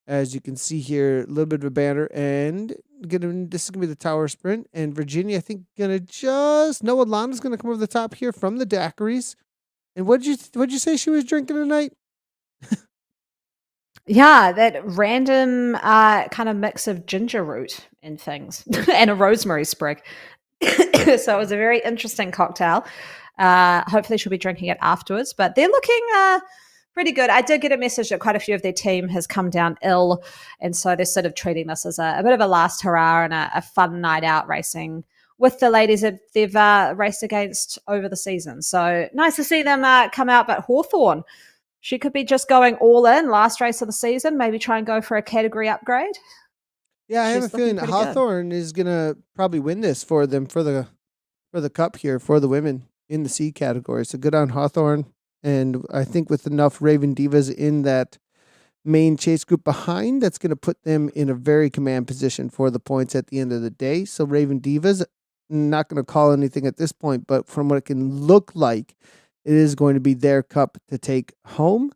As you can see here, a little bit of a banner, and this is gonna be the tower sprint. And Virginia, I think, no, Alana's gonna come over the top here from the daiquiris. And what'd you say she was drinking tonight? Yeah, that random kind of mix of ginger root and things and a rosemary sprig. So it was a very interesting cocktail. Hopefully she'll be drinking it afterwards, but they're looking pretty good. I did get a message that quite a few of their team has come down ill, and so they're sort of treating this as a bit of a last hurrah and a fun night out racing with the ladies that they've raced against over the season. So nice to see them come out, but Hawthorn, she could be just going all in last race of the season, maybe try and go for a category upgrade. Yeah, I have a She's looking feeling that pretty good. Hawthorne is gonna probably win this for them for the cup here for the women in the C category. So good on Hawthorne, and I think with enough Raven Divas in that main chase group behind, that's gonna put them in a very command position for the points at the end of the day. So Raven Divas, not gonna call anything at this point, but from what it can look like, it is going to be their cup to take home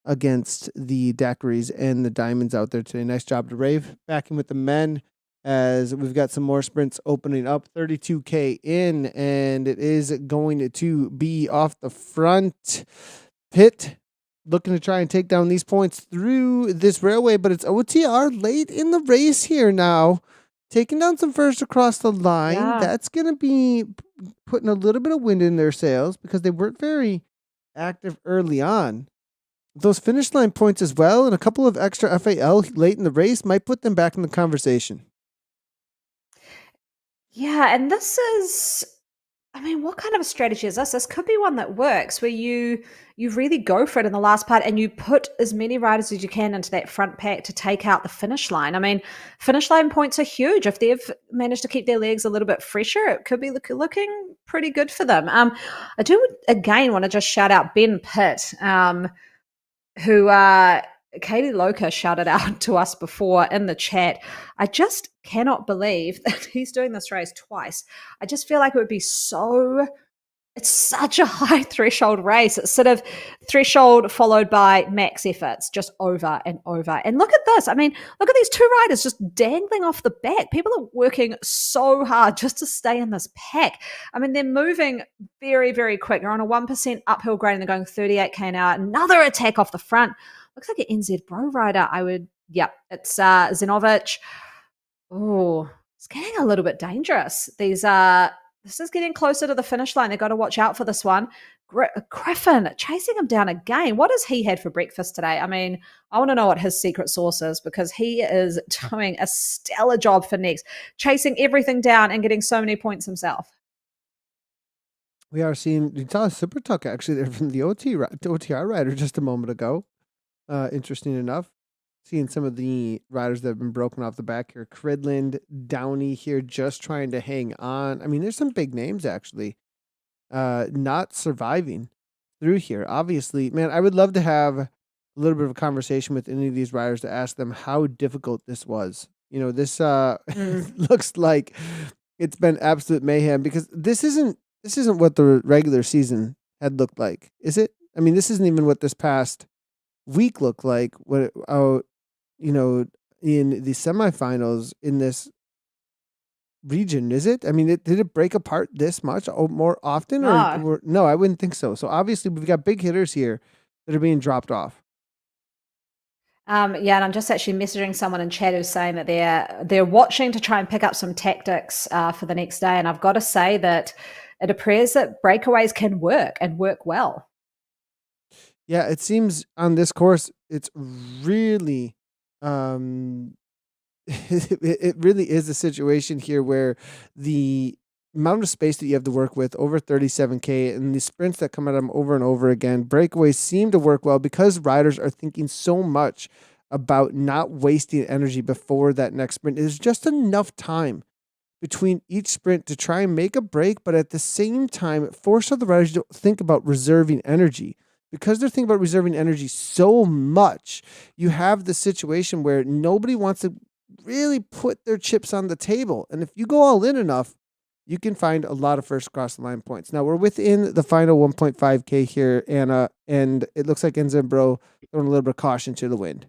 against the daiquiris and the diamonds out there today. Nice job to Rave. Back in with the men as we've got some more sprints opening up. 32K in, and it is going to be off the front. Pitt looking to try and take down these points through this railway, but it's OTR late in the race here now. Taking down some first across the line. Yeah. That's going to be putting a little bit of wind in their sails because they weren't very active early on. Those finish line points as well and a couple of extra FAL late in the race might put them back in the conversation. Yeah, and this is, I mean, what kind of a strategy is this? This could be one that works where you really go for it in the last part and you put as many riders as you can into that front pack to take out the finish line. I mean, finish line points are huge. If they've managed to keep their legs a little bit fresher, it could be looking pretty good for them. I do again want to just shout out Ben Pitt, who Katie Loca shouted out to us before in the chat. I just cannot believe that he's doing this race twice. I just feel like it would be it's such a high threshold race. It's sort of threshold followed by max efforts, just over and over. And look at this. I mean, look at these two riders just dangling off the back. People are working so hard just to stay in this pack. I mean, they're moving very, very quick. They're on a 1% uphill grade and they're going 38K an hour. Another attack off the front. Looks like an NZ Bro rider. It's Zenovic. Oh, it's getting a little bit dangerous. This is getting closer to the finish line. They've got to watch out for this one. Griffin chasing him down again. What has he had for breakfast today? I mean, I want to know what his secret sauce is because he is doing a stellar job for next, chasing everything down and getting so many points himself. We are seeing, you saw a super tuck actually there from the OTR rider just a moment ago. Interesting enough. Seeing some of the riders that have been broken off the back here. Cridland, Downey here just trying to hang on. I mean, there's some big names actually not surviving through here. Obviously, man, I would love to have a little bit of a conversation with any of these riders to ask them how difficult this was. You know, this looks like it's been absolute mayhem because this isn't what the regular season had looked like, is it? I mean, this isn't even what this past week looked like. In the semifinals in this region, is it? I mean, did it break apart this much more often? No, I wouldn't think so. So obviously we've got big hitters here that are being dropped off. And I'm just actually messaging someone in chat who's saying that they're watching to try and pick up some tactics for the next day. And I've got to say that it appears that breakaways can work and work well. Yeah, it seems on this course, it's really, it really is a situation here where the amount of space that you have to work with over 37K and the sprints that come at them over and over again, breakaways seem to work well because riders are thinking so much about not wasting energy before that next sprint. There's just enough time between each sprint to try and make a break, but at the same time, force other riders to think about reserving energy. Because they're thinking about reserving energy so much, you have the situation where nobody wants to really put their chips on the table. And if you go all in enough, you can find a lot of first across the line points. Now, we're within the final 1.5K here, Anna, and it looks like Enzo and Bro throwing a little bit of caution to the wind.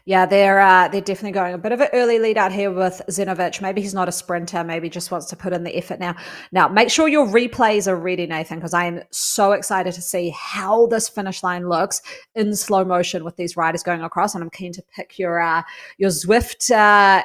Yeah, they're definitely going a bit of an early lead out here with Zenovic. Maybe he's not a sprinter. Maybe just wants to put in the effort now. Now, make sure your replays are ready, Nathan, because I am so excited to see how this finish line looks in slow motion with these riders going across. And I'm keen to pick your Zwift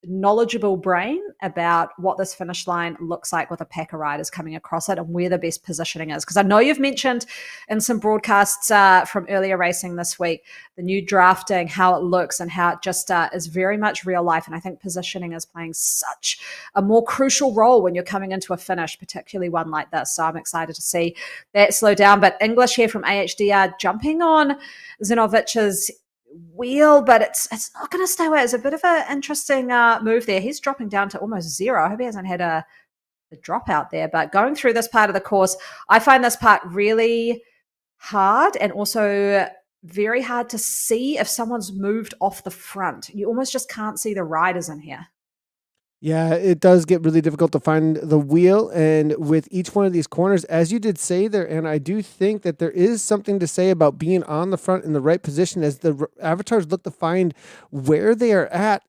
knowledgeable brain about what this finish line looks like with a pack of riders coming across it and where the best positioning is. Because I know you've mentioned in some broadcasts from earlier racing this week, the new drafting, how it looks and how it just is very much real life. And I think positioning is playing such a more crucial role when you're coming into a finish, particularly one like this. So I'm excited to see that slow down. But English here from AHDR jumping on Zenovic's wheel, but it's not going to stay away. It's a bit of an interesting move there. He's dropping down to almost zero. I hope he hasn't had a drop out there. But going through this part of the course, I find this part really hard and also very hard to see if someone's moved off the front. You almost just can't see the riders in here. Yeah, it does get really difficult to find the wheel. And with each one of these corners, as you did say there, and I do think that there is something to say about being on the front in the right position as the avatars look to find where they are at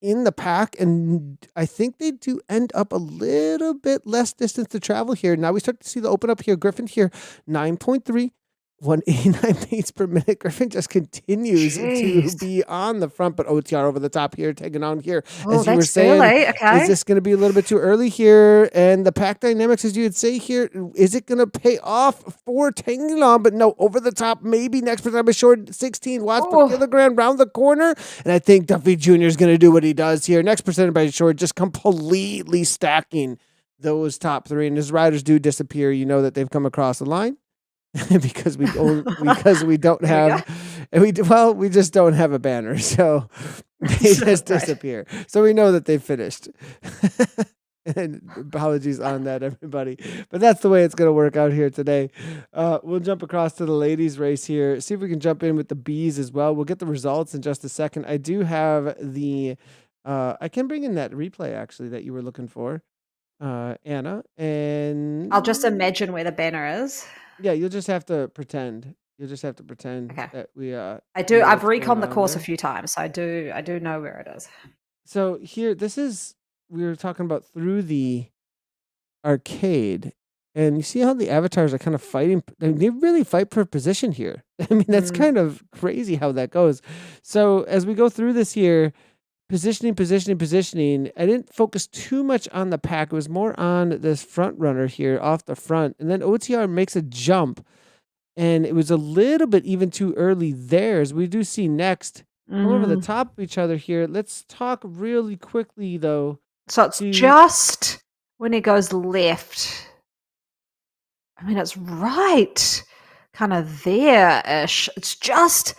in the pack. And I think they do end up a little bit less distance to travel here. Now we start to see the open up here. Griffin here, 9.3. 189 beats per minute. Griffin just continues to be on the front, but OTR over the top here, taking on here. As you were saying, is this going to be a little bit too early here? And the pack dynamics, as you would say here, is it going to pay off for taking on? But no, over the top, maybe next time a short 16 watts per kilogram round the corner. And I think Duffy Jr. is going to do what he does here. Next percentage by short, just completely stacking those top three. And as riders do disappear, you know that they've come across the line. because we don't have we just don't have a banner, so they just disappear. So we know that they finished. And apologies on that, everybody, but that's the way it's going to work out here today. We'll jump across to the ladies race here, see if we can jump in with the B's as well. We'll get the results in just a second. I do have the I can bring in that replay actually that you were looking for, Anna, and I'll just imagine where the banner is. Yeah, you'll just have to pretend. That we I do. I've reconned the course a few times, so I do know where it is. So here, we were talking about through the arcade, and you see how the avatars are kind of fighting. They really fight for position here. I mean, that's kind of crazy how that goes. So as we go through this here, positioning. I didn't focus too much on the pack. It was more on this front runner here off the front. And then OTR makes a jump. And it was a little bit even too early there. As we do see next, come over the top of each other here. Let's talk really quickly, though. So it's just when it goes left. I mean, it's right kind of there-ish. It's just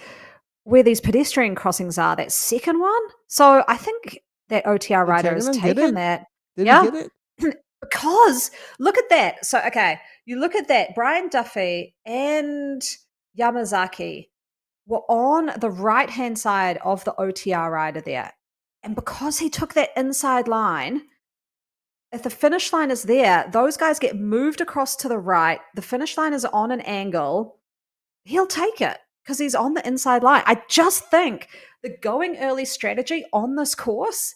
where these pedestrian crossings are, that second one. So I think that OTR rider has taken that. Did he get it? Because look at that. So, okay, you look at that. Brian Duffy and Yamazaki were on the right-hand side of the OTR rider there. And because he took that inside line, if the finish line is there, those guys get moved across to the right. The finish line is on an angle. He'll take it because he's on the inside line. I just think the going early strategy on this course,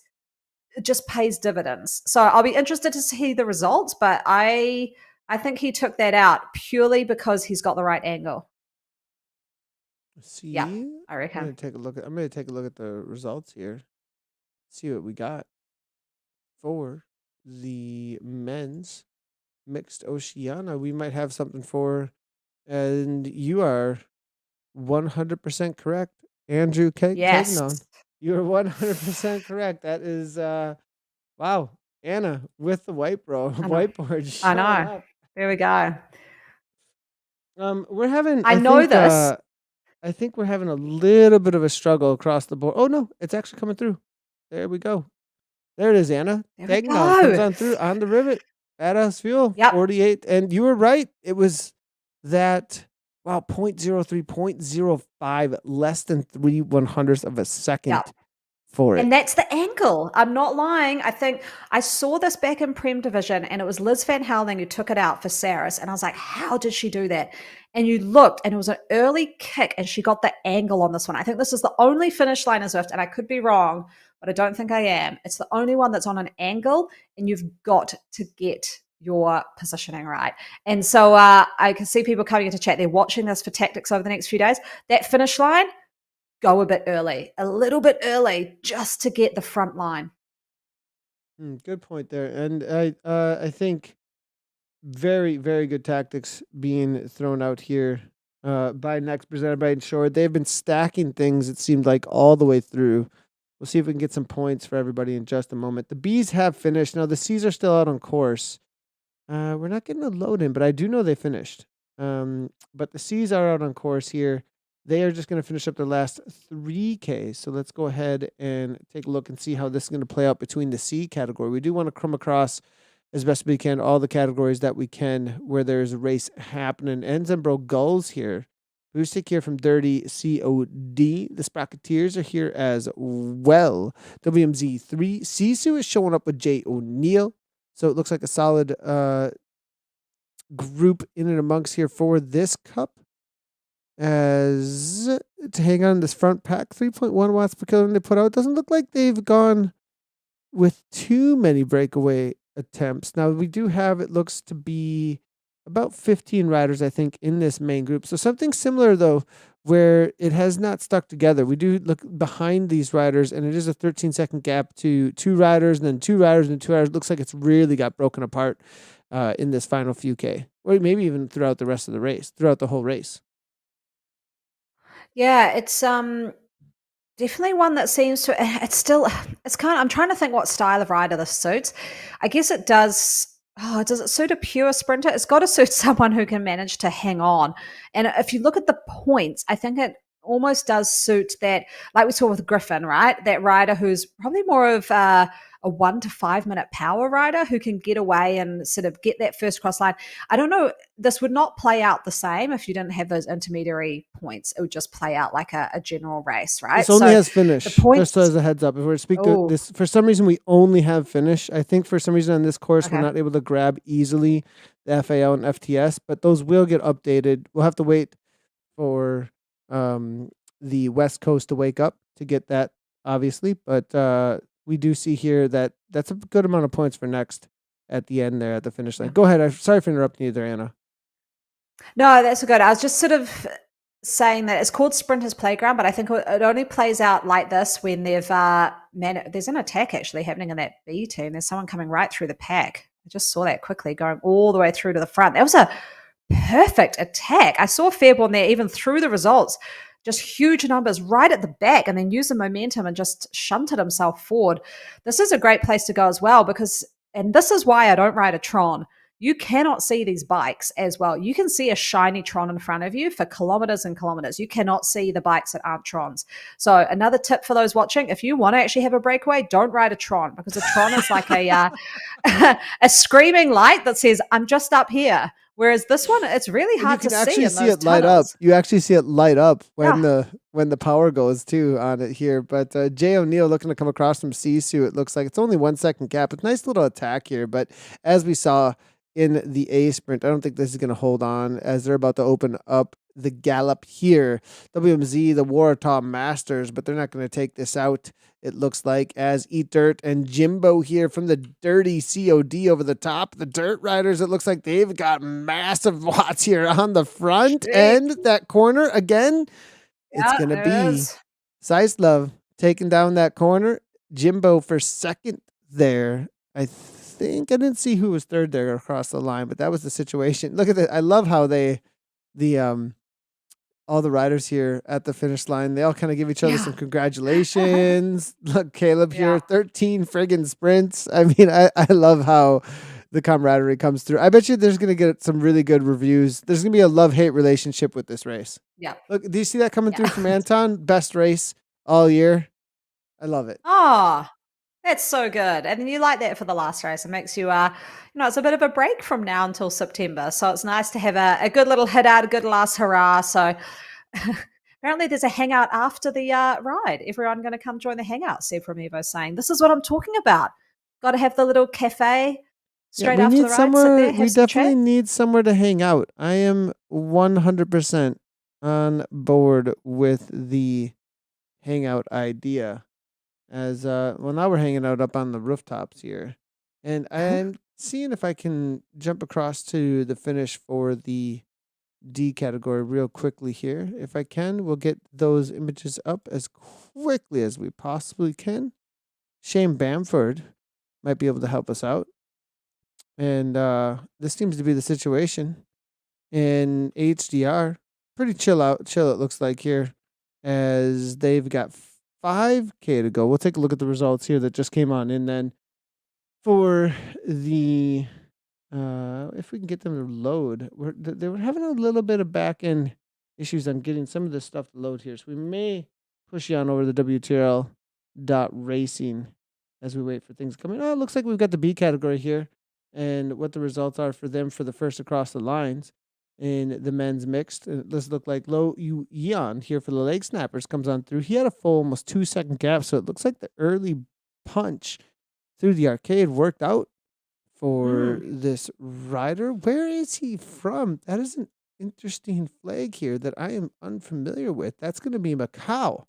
it just pays dividends. So I'll be interested to see the results, but I think he took that out purely because he's got the right angle. See, yeah, I reckon. I'm going to take a look at the results here. See what we got for the men's mixed Oceania. We might have something for, and you are 100% correct, Andrew Cagnon. You're 100% correct. That is, wow, Anna with the whiteboard. I know. Up. There we go. We're having. This. I think we're having a little bit of a struggle across the board. Oh no, it's actually coming through. There we go. There it is, Anna. Cagnon comes on through on the rivet. Badass fuel. 48, and you were right. It was that. Wow, 0.03, 0.05, less than 3/100th of a second for it. And that's the angle. I'm not lying. I think I saw this back in Prem Division, and it was Liz Van Helsing who took it out for Saris. And I was like, how did she do that? And you looked, and it was an early kick, and she got the angle on this one. I think this is the only finish line in Zwift, and I could be wrong, but I don't think I am. It's the only one that's on an angle, and you've got to get your positioning right. And so I can see people coming into chat. They're watching this for tactics over the next few days. That finish line, go a bit early, a little bit early, just to get the front line. Good point there. And I think very, very good tactics being thrown out here by Next, presented by Ensure. They've been stacking things, it seemed like, all the way through. We'll see if we can get some points for everybody in just a moment. The Bs have finished. Now, the Cs are still out on course. We're not getting a load in, but I do know they finished. But the Cs are out on course here. They are just going to finish up their last 3K. So let's go ahead and take a look and see how this is going to play out between the C category. We do want to come across as best we can all the categories that we can where there's a race happening. Enzembro Gulls here. Boostic here from Dirty COD. The Spracketeers are here as well. WMZ3. Sisu is showing up with Jay O'Neill. So it looks like a solid group in and amongst here for this cup. As to hang on this front pack, 3.1 watts per kilogram they put out. Doesn't look like they've gone with too many breakaway attempts. Now we do have, it looks to be about 15 riders, I think, in this main group. So something similar though, where it has not stuck together. We do look behind these riders, and it is a 13-second gap to 2 riders, and then 2 riders, and 2 riders. Looks like it's really got broken apart in this final few K, or maybe even throughout the rest of the race, throughout the whole race. Yeah, it's definitely one that seems to, it's kind of, I'm trying to think what style of rider this suits. I guess it does. Oh, does it suit a pure sprinter? It's got to suit someone who can manage to hang on. And if you look at the points, I think it almost does suit that, like we saw with Griffin, right? That rider who's probably more of a 1 to 5 minute power rider who can get away and sort of get that first cross line. I don't know. This would not play out the same if you didn't have those intermediary points. It would just play out like a general race, right? This only has finish. The points, just as a heads up, if we're speaking this, for some reason we only have finish. I think for some reason on this course we're not able to grab easily the FAL and FTS, but those will get updated. We'll have to wait for the West Coast to wake up to get that, obviously, but we do see here that that's a good amount of points for Next at the end there at the finish line. Go ahead. I'm sorry for interrupting you there, Anna. No, that's good. I was just sort of saying that it's called Sprinters Playground, but I think it only plays out like this when there's an attack actually happening in that B team. There's someone coming right through the pack. I just saw that quickly going all the way through to the front. That was a perfect attack. I saw Fairborn there even through the results. Just huge numbers right at the back, and then use the momentum and just shunted himself forward. This is a great place to go as well because, and this is why I don't ride a Tron. You cannot see these bikes as well. You can see a shiny Tron in front of you for kilometers and kilometers. You cannot see the bikes that aren't Trons. So another tip for those watching, if you want to actually have a breakaway, don't ride a Tron because a Tron is like a screaming light that says, I'm just up here. Whereas this one, it's really hard to see. You can actually see it light up. You actually see it light up when the power goes too on it here. But Jay O'Neill looking to come across from Sisu. It looks like it's only 1 second gap. It's a nice little attack here. But as we saw in the A sprint, I don't think this is going to hold on as they're about to open up the gallop here. WMZ, the Waratah Masters, but they're not going to take this out. It looks like as Eat Dirt and Jimbo here from the Dirty COD over the top. The Dirt Riders, it looks like they've got massive watts here on the front end. That corner again, it's going to be Zeislov taking down that corner. Jimbo for second there. I think I didn't see who was third there across the line, but that was the situation. Look at that. I love how all the riders here at the finish line, they all kind of give each other some congratulations. Look, Caleb here, 13 friggin' sprints. I mean, I love how the camaraderie comes through. I bet you there's going to get some really good reviews. There's going to be a love-hate relationship with this race. Yeah. Look, do you see that coming through from Anton? Best race all year. I love it. Oh, that's so good. And you like that for the last race. It makes you, it's a bit of a break from now until September. So it's nice to have a good little hit out, a good last hurrah. So Apparently, there's a hangout after the ride. Everyone going to come join the hangout. Seb from Evo saying, "This is what I'm talking about. Got to have the little cafe Yeah, straight we after need the ride. Sit somewhere. there, We have some chat." definitely need somewhere to hang out. I am 100% on board with the hangout idea. As well, now we're hanging out up on the rooftops here, and I'm seeing if I can jump across to the finish for the D category real quickly here. If I can, we'll get those images up as quickly as we possibly can. Shane Bamford might be able to help us out. And this seems to be the situation in HDR. Pretty chill it looks like here, as they've got 5K to go. We'll take a look at the results here that just came on. And then for the, if we can get them to load, they were having a little bit of back end issues on getting some of this stuff to load here. So we may push you on over to the WTRL racing as we wait for things coming. Oh, it looks like we've got the B category here and what the results are for them for the first across the lines in the men's mixed. This look like Lo Eon here for the leg snappers comes on through. He had a full almost 2 second gap, so it looks like the early punch through the arcade worked out for this rider. Where is he from? That is an interesting flag here that I am unfamiliar with. That's going to be Macau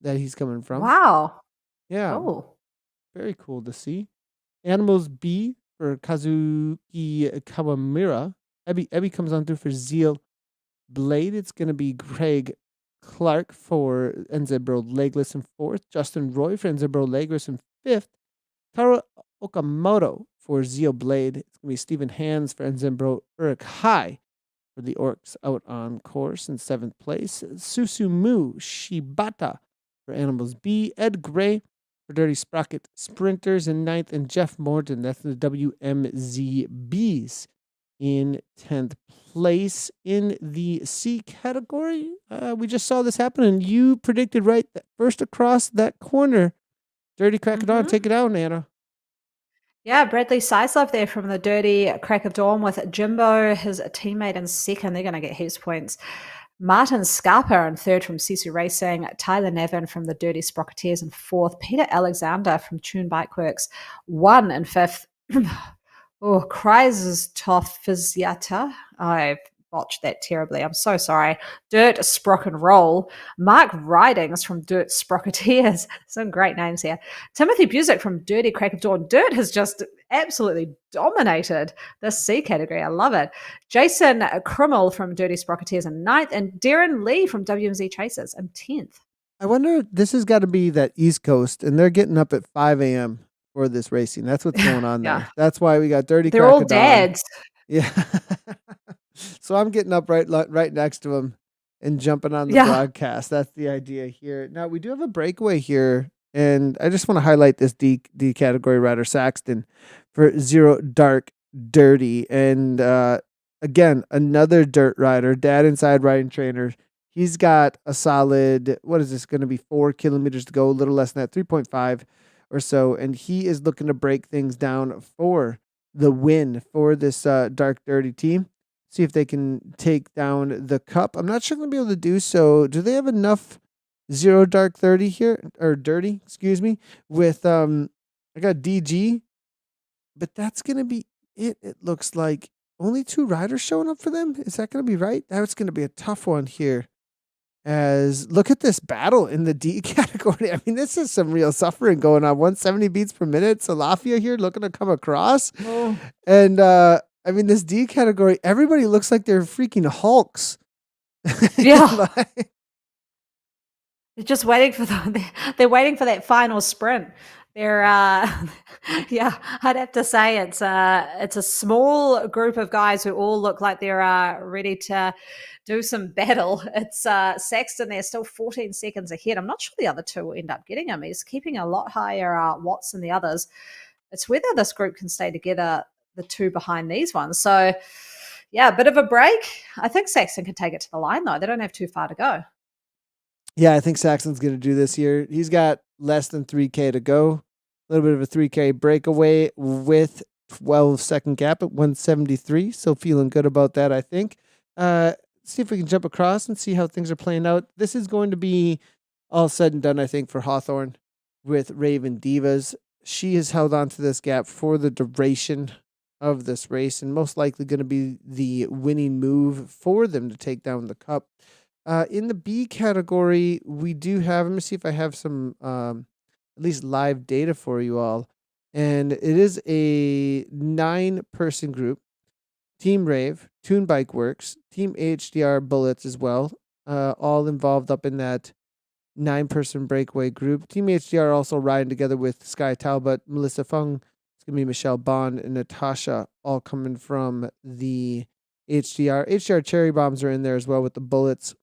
that he's coming from. Wow. Yeah. Cool. Very cool to see. Animals B for Kazuki Kawamura. Ebby comes on through for Zeal Blade. It's going to be Greg Clark for Enzebro Legless in 4th. Justin Roy for Enzebro Legless in 5th. Taro Okamoto for Zeal Blade. It's going to be Stephen Hands for Enzebro Uruk High for the Orcs out on course in 7th place. Susumu Shibata for Animals B. Ed Gray for Dirty Sprocket Sprinters in 9th. And Jeff Morton, that's the WMZBs, in 10th place. In the C category, we just saw this happen, and you predicted right that first across that corner. Dirty Crack of Dawn, take it out, Nana. Yeah, Bradley Syslove there from the Dirty Crack of Dawn with Jimbo, his teammate, in second. They're going to get heaps points. Martin Scarpa in third from Sisu Racing. Tyler Nevin from the Dirty Sprocketeers in 4th. Peter Alexander from Tune Bikeworks, 1 in 5th. Oh, Kreisstoff-Physiata. I've botched that terribly. I'm so sorry. Dirt Sprock and Roll. Mark Ridings from Dirt Sprocketeers. Some great names here. Timothy Busick from Dirty Crack of Dawn. Dirt has just absolutely dominated this C category. I love it. Jason Krummel from Dirty Sprocketeers in 9th. And Darren Lee from WMZ Chasers in 10th. I wonder, this has got to be that East Coast, and they're getting up at 5 a.m. for this racing. That's what's going on there. That's why we got Dirty Crack of Dawn. They're all dads. Yeah. So I'm getting up right next to him and jumping on the broadcast. That's the idea here. Now, we do have a breakaway here, and I just want to highlight this D category rider, Saxton, for Zero Dark Dirty. And again, another dirt rider, dad inside riding trainer. He's got a solid, what is this going to be, 4 kilometers to go, a little less than that, 3.5 or so. And he is looking to break things down for the win for this Dark Dirty team. See if they can take down the cup. I'm not sure they'll be able to do so. Do they have enough Zero Dark 30 here? Or Dirty, excuse me. With, I got DG. But that's going to be it. It looks like only 2 riders showing up for them. Is that going to be right? That's going to be a tough one here. As look at this battle in the D category. I mean, this is some real suffering going on. 170 beats per minute. Salafia here looking to come across. Oh. And, I mean, this D category, everybody looks like they're freaking Hulks. Yeah. They're just waiting for they're waiting for that final sprint. They're yeah, I'd have to say it's a small group of guys who all look like they're ready to do some battle. It's Saxton, they're still 14 seconds ahead. I'm not sure the other 2 will end up getting him. He's keeping a lot higher watts than the others. It's whether this group can stay together, the 2 behind these ones. So, yeah, a bit of a break. I think Saxton can take it to the line, though. They don't have too far to go. Yeah, I think Saxton's going to do this here. He's got less than 3K to go. A little bit of a 3K breakaway with 12-second gap at 173. So feeling good about that, I think. see if we can jump across and see how things are playing out. This is going to be all said and done, I think, for Hawthorne with Raven Divas. She has held on to this gap for the duration of this race and most likely going to be the winning move for them to take down the cup. In the B category, we do have, let me see if I have some at least live data for you all. And it is a 9-person group. Team Rave, Toon Bike Works, Team HDR Bullets as well, all involved up in that 9-person breakaway group. Team HDR also riding together with Sky Talbot, Melissa Fung, it's going to be Michelle Bond, and Natasha, all coming from the HDR. HDR Cherry Bombs are in there as well with the Bullets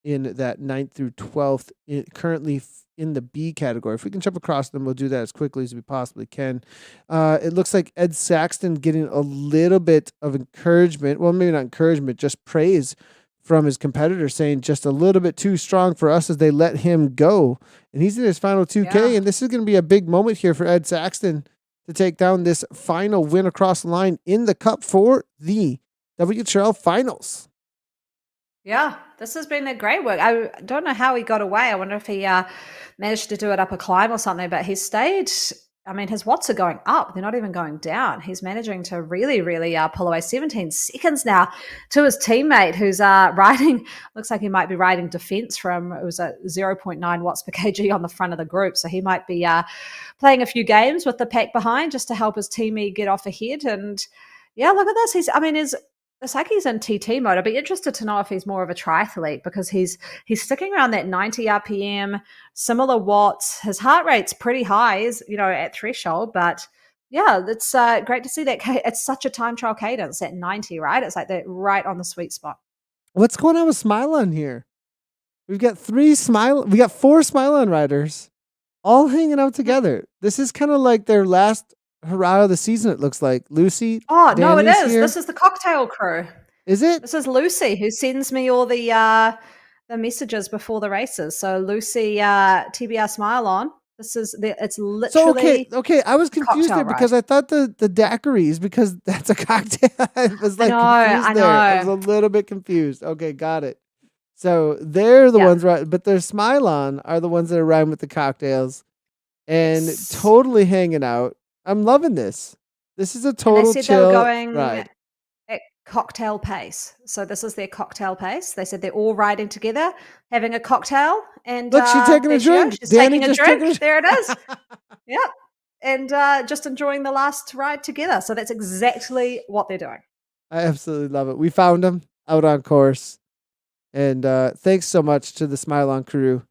in that 9th through 12th, currently in the B category. If we can jump across them, we'll do that as quickly as we possibly can. It looks like Ed Saxton getting a little bit of encouragement. Well, maybe not encouragement, just praise from his competitor, saying just a little bit too strong for us as they let him go. And he's in his final 2K, and this is going to be a big moment here for Ed Saxton to take down this final win across the line in the Cup for the WTRL Finals. Yeah, this has been a great work. I don't know how he got away. I wonder if he managed to do it up a climb or something, but he stayed. I mean, his watts are going up. They're not even going down. He's managing to really, really pull away 17 seconds now to his teammate who's riding, looks like he might be riding defense from, it was a 0.9 watts per kg on the front of the group. So he might be playing a few games with the pack behind just to help his teammate get off ahead. And yeah, look at this. It's like he's in TT mode. I'd be interested to know if he's more of a triathlete because he's sticking around that 90 RPM, similar watts. His heart rate's pretty high, at threshold. But yeah, it's great to see that. It's such a time trial cadence at 90, right? It's like that right on the sweet spot. What's going on with Smilon here? We got 4 Smilon riders all hanging out together. This is kind of like their last hurrah of the season, it looks like. Lucy. Oh, no, it is. Here. This is the cocktail crew. Is it? This is Lucy who sends me all the messages before the races. So Lucy, TBR Smile on. It's literally. So okay. I was confused there because I thought the daiquiris, because that's a cocktail. I was like, confused there. I was a little bit confused. Okay, got it. So they're the ones, right? But their Smilon are the ones that are riding with the cocktails and totally hanging out. I'm loving this. This is a total chill ride. At cocktail pace. So this is their cocktail pace. They said they're all riding together, having a cocktail. And look, she's taking a drink. She's taking a drink. There it is. Yep. And just enjoying the last ride together. So that's exactly what they're doing. I absolutely love it. We found them out on course. And thanks so much to the Smile On crew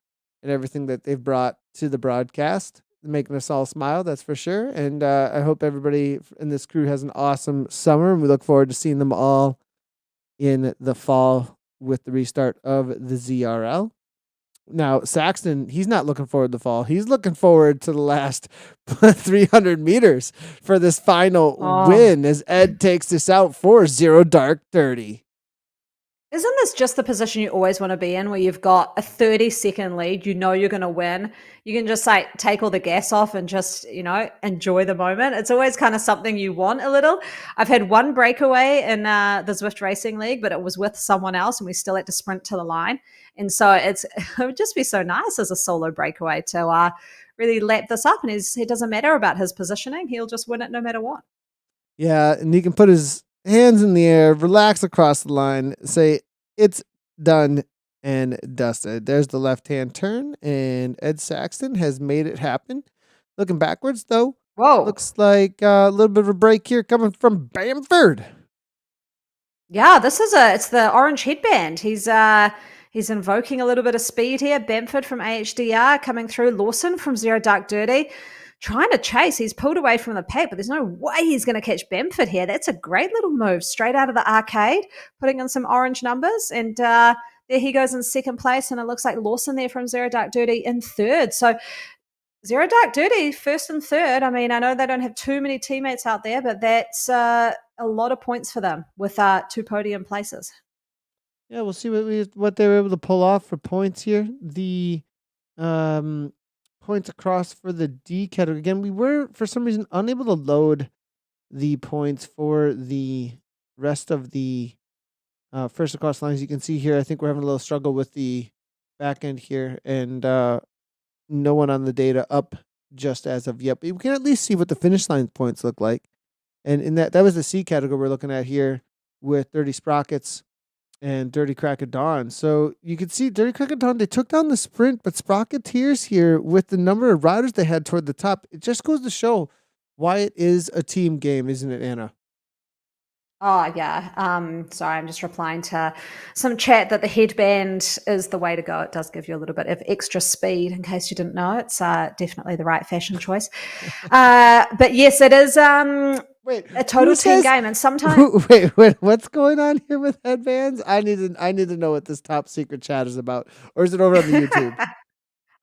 and everything that they've brought to the broadcast, making us all smile, that's for sure. And I hope everybody in this crew has an awesome summer, and we look forward to seeing them all in the fall with the restart of the ZRL. Now, Saxton, he's not looking forward to the fall. He's looking forward to the last 300 meters for this final win as Ed takes this out for 0 Dark 30. Isn't this just the position you always want to be in, where you've got a 30-second lead, you're going to win. You can just take all the gas off and just, enjoy the moment. It's always kind of something you want a little. I've had one breakaway in the Zwift Racing League, but it was with someone else and we still had to sprint to the line. And so it would just be so nice as a solo breakaway to really lap this up. And it doesn't matter about his positioning. He'll just win it no matter what. Yeah, and he can put his hands in the air, relax across the line, say, it's done and dusted. There's the left-hand turn, and Ed Saxton has made it happen. Looking backwards, though, looks like a little bit of a break here coming from Bamford. Yeah, it's the orange headband. He's invoking a little bit of speed here. Bamford from AHDR coming through. Lawson from 0 Dark Dirty. Trying to chase. He's pulled away from the pack, but there's no way he's going to catch Bamford here. That's a great little move straight out of the arcade, putting in some orange numbers. And there he goes in second place. And it looks like Lawson there from 0 Dark Dirty in third. So 0 Dark Dirty, first and third. I mean, I know they don't have too many teammates out there, but that's a lot of points for them with 2 podium places. Yeah, we'll see what they were able to pull off for points here. The points across for the D category. Again, we were, for some reason, unable to load the points for the rest of the first across the lines. You can see here, I think we're having a little struggle with the back end here, and no one on the data up just as of yet. But we can at least see what the finish line points look like. And in that was the C category we're looking at here with Dirty Sprockets and Dirty Crack of Dawn. So you can see Dirty Crack of Dawn, they took down the sprint, but Sprocketeers here, with the number of riders they had toward the top, it just goes to show why it is a team game, isn't it, Anna? Oh, yeah. Sorry, I'm just replying to some chat that the headband is the way to go. It does give you a little bit of extra speed, in case you didn't know. It's definitely the right fashion choice. But yes, it is Wait, a total team game. And sometimes... Wait, what's going on here with headbands? I need to know what this top secret chat is about. Or is it over on the YouTube?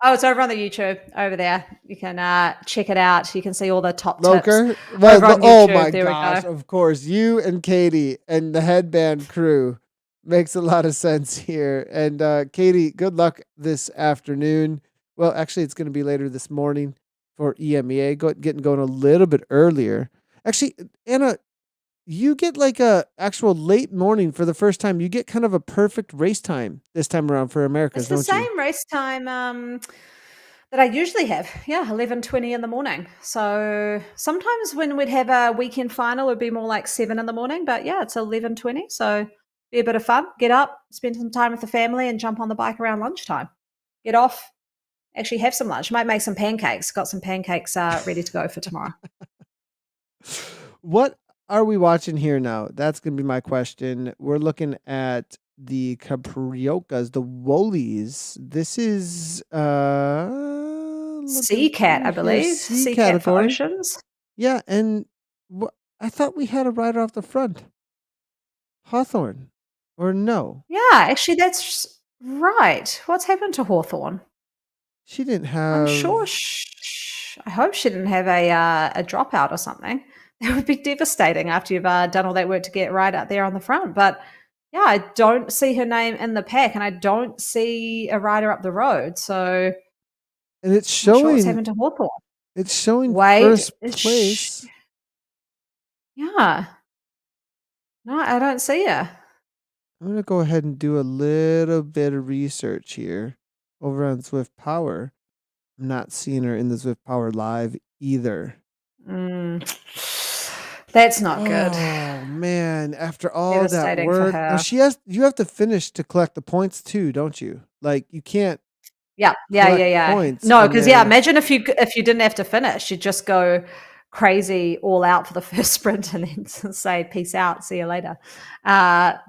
Oh, it's over on the YouTube over there. You can check it out. You can see all the top Loker? tips over on Oh YouTube. my There gosh, we go. of course. You and Katie and the headband crew makes a lot of sense here. And Katie, good luck this afternoon. Well, actually, it's going to be later this morning for EMEA. Getting going a little bit earlier. Actually, Anna, you get like a actual late morning for the first time. You get kind of a perfect race time this time around for Americas, It's the don't you? same race time that I usually have. Yeah, 11:20 in the morning. So sometimes when we'd have a weekend final, it'd be more like 7 in the morning. But yeah, it's 11:20. So be a bit of fun. Get up, spend some time with the family, and jump on the bike around lunchtime. Get off, actually have some lunch. Might make some pancakes. Got some pancakes ready to go for tomorrow. What are we watching here now? That's going to be my question. We're looking at the Capriocas, the Woolies. This is looking Sea Cat, through I here, believe. C Sea Cat for category. oceans. Yeah, and I thought we had a rider off the front. Hawthorne. Or no? Yeah, actually, that's right. What's happened to Hawthorne? She didn't I'm sure. have I hope she didn't have a dropout or something. That would be devastating after you've done all that work to get right out there on the front. But yeah, I don't see her name in the pack, and I don't see a rider up the road. So and it's I'm not sure what's showing happened to Hawthorne. Wade first is place. yeah. No, I don't see her. I'm going to go ahead and do a little bit of research here over on Zwift Power. I'm not seeing her in the Zwift Power live either. That's not good. Oh man, after all that Devastating for work. her. Now you have to finish to collect the points too, don't you? Like you can't Yeah. points. No, and because then- imagine if you didn't have to finish, you'd just go crazy all out for the first sprint and then say peace out, see you later.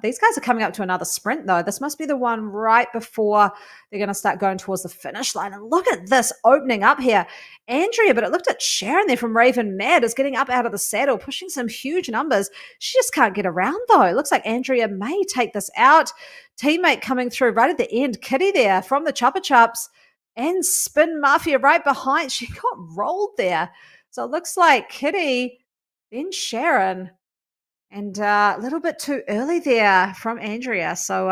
These guys are coming up to another sprint though. This must be the one right before they're going to start going towards the finish line. And look at this opening up here. Andrea, but it looked at Sharon there from Raven Mad is getting up out of the saddle, pushing some huge numbers. She just can't get around though. It looks like Andrea may take this out. Teammate coming through right at the end. Kitty there from the Chuppa Chups and Spin Mafia right behind. She got rolled there. So it looks like Kitty, then Sharon, and a little bit too early there from Andrea. So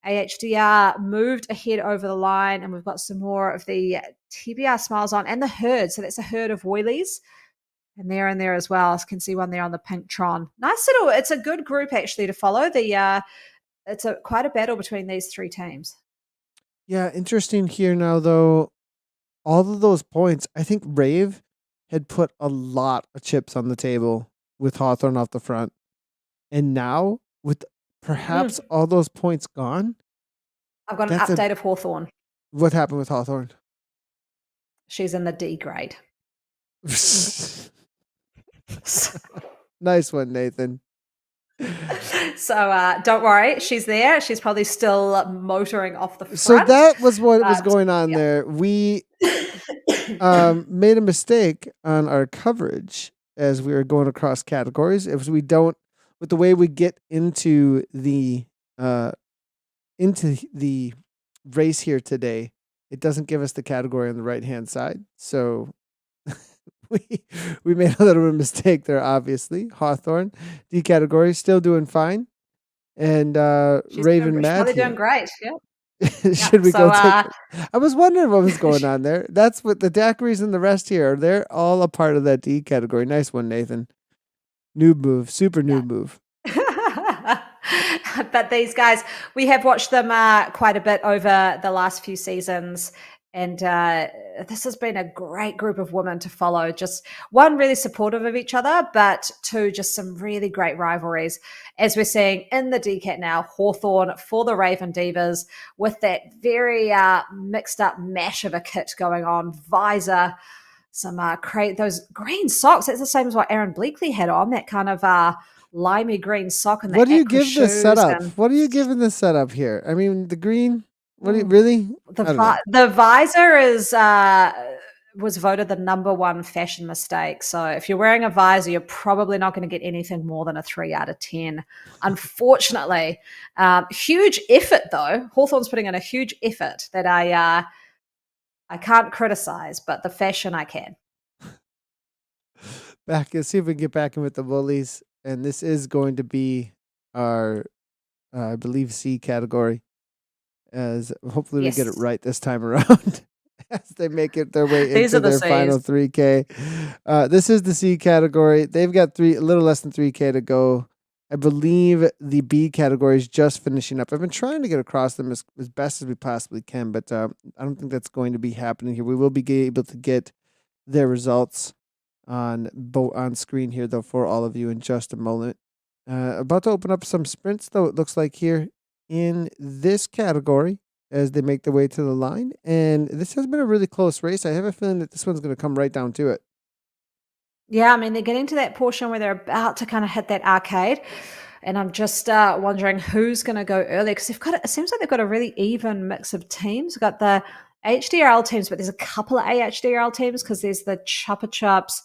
AHDR moved ahead over the line, and we've got some more of the TBR Smiles on and the herd. So that's a herd of Wheelies. And they're in there as well. I can see one there on the pink Tron. Nice little, it's a good group actually to follow. It's quite a battle between these three teams. Yeah, interesting here now though. All of those points, I think Rave had put a lot of chips on the table with Hawthorne off the front. And now, with perhaps all those points gone. I've got an update of Hawthorne. What happened with Hawthorne? She's in the D grade. Nice one, Nathan. So don't worry, she's there. She's probably still motoring off the front. So that was what was going on there. We made a mistake on our coverage as we were going across categories. If we don't, with the way we get into the race here today, it doesn't give us the category on the right hand side. So we made a little bit of mistake there. Obviously, Hawthorne D category still doing fine, and Raven Mad probably doing great. Yeah. Should we go take? I was wondering what was going on there. That's what the daiquiris and the rest here. They're all a part of that D category. Nice one, Nathan. Noob move. Super noob move. But these guys, we have watched them quite a bit over the last few seasons. And this has been a great group of women to follow. Just one, really supportive of each other, but two, just some really great rivalries. As we're seeing in the DCAT now, Hawthorn for the Raven Divas with that very mixed up mash of a kit going on, visor, some those green socks. That's the same as what Aaron Bleakley had on, that kind of limey green sock and the What do you aqua give this shoes. setup? And What are you giving this setup here? I mean, the green. What do you really? I don't know. the visor is was voted the number one fashion mistake. So if you're wearing a visor, you're probably not going to get anything more than a 3 out of 10. Unfortunately, huge effort though. Hawthorn's putting in a huge effort that I can't criticize, but the fashion I can. Let's see if we can get back in with the bullies. And this is going to be our, I believe, C category. As hopefully we get it right this time around as they make it their way into their final 3K. This is the C category. They've got a little less than 3K to go. I believe the B category is just finishing up. I've been trying to get across them as best as we possibly can, but I don't think that's going to be happening here. We will be able to get their results on screen here, though, for all of you in just a moment. About to open up some sprints, though, it looks like here in this category as they make their way to the line. And this has been a really close race. I have a feeling that this one's going to come right down to it. Yeah, I mean, they're getting to that portion where they're about to kind of hit that arcade. And I'm just wondering who's going to go early, because it seems like they've got a really even mix of teams. We've got the HDRL teams, but there's a couple of AHDRL teams because there's the Chupa Chups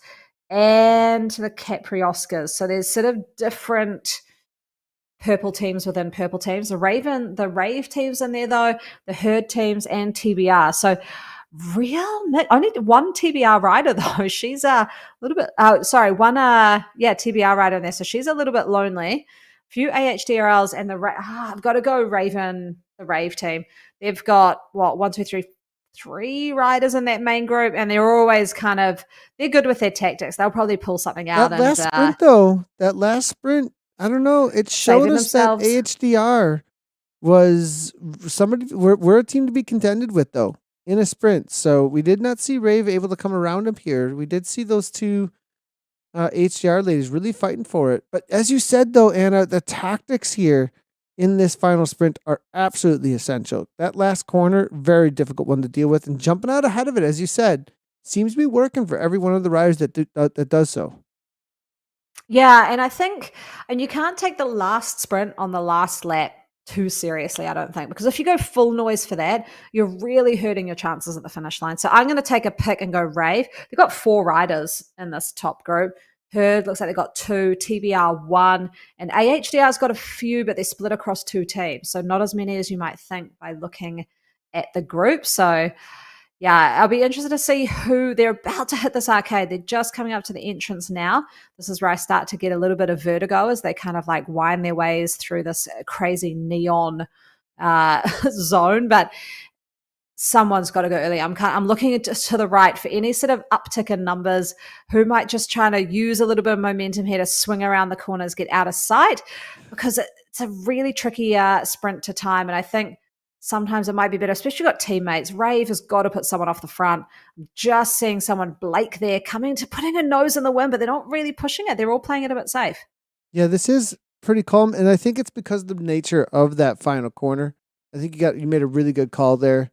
and the Capri Oscars. So there's sort of different purple teams within purple teams. The Rave teams in there though, the Herd teams and TBR. So only one TBR rider though. She's a little bit TBR rider in there. So she's a little bit lonely. A few AHDRLs and I've got to go Raven, the Rave team. They've got three riders in that main group, and they're always they're good with their tactics. They'll probably pull something out. That last sprint, I don't know. It showed us that AHDR was somebody we're a team to be contended with, though, in a sprint. So we did not see Rave able to come around him here. We did see those two HDR ladies really fighting for it. But as you said, though, Anna, the tactics here in this final sprint are absolutely essential. That last corner, very difficult one to deal with, and jumping out ahead of it, as you said, seems to be working for every one of the riders that does so. Yeah, and I think, and you can't take the last sprint on the last lap too seriously, I don't think, because if you go full noise for that, you're really hurting your chances at the finish line. So I'm going to take a pick and go Rave. They've got 4 riders in this top group. Herd looks like they've got 2, TBR 1, and AHDR's got a few, but they're split across 2 teams. So not as many as you might think by looking at the group. So yeah, I'll be interested to see who they're about to hit this arcade. They're just coming up to the entrance now. This is where I start to get a little bit of vertigo as they kind of like wind their ways through this crazy neon zone. But someone's got to go early. I'm looking to the right for any sort of uptick in numbers, who might just trying to use a little bit of momentum here to swing around the corners, get out of sight, because it's a really tricky sprint to time. And I think sometimes it might be better, especially got teammates. Rave has got to put someone off the front. I'm just seeing someone, Blake, there putting a nose in the wind, but they're not really pushing it. They're all playing it a bit safe. Yeah, this is pretty calm, and I think it's because of the nature of that final corner. I think you made a really good call there.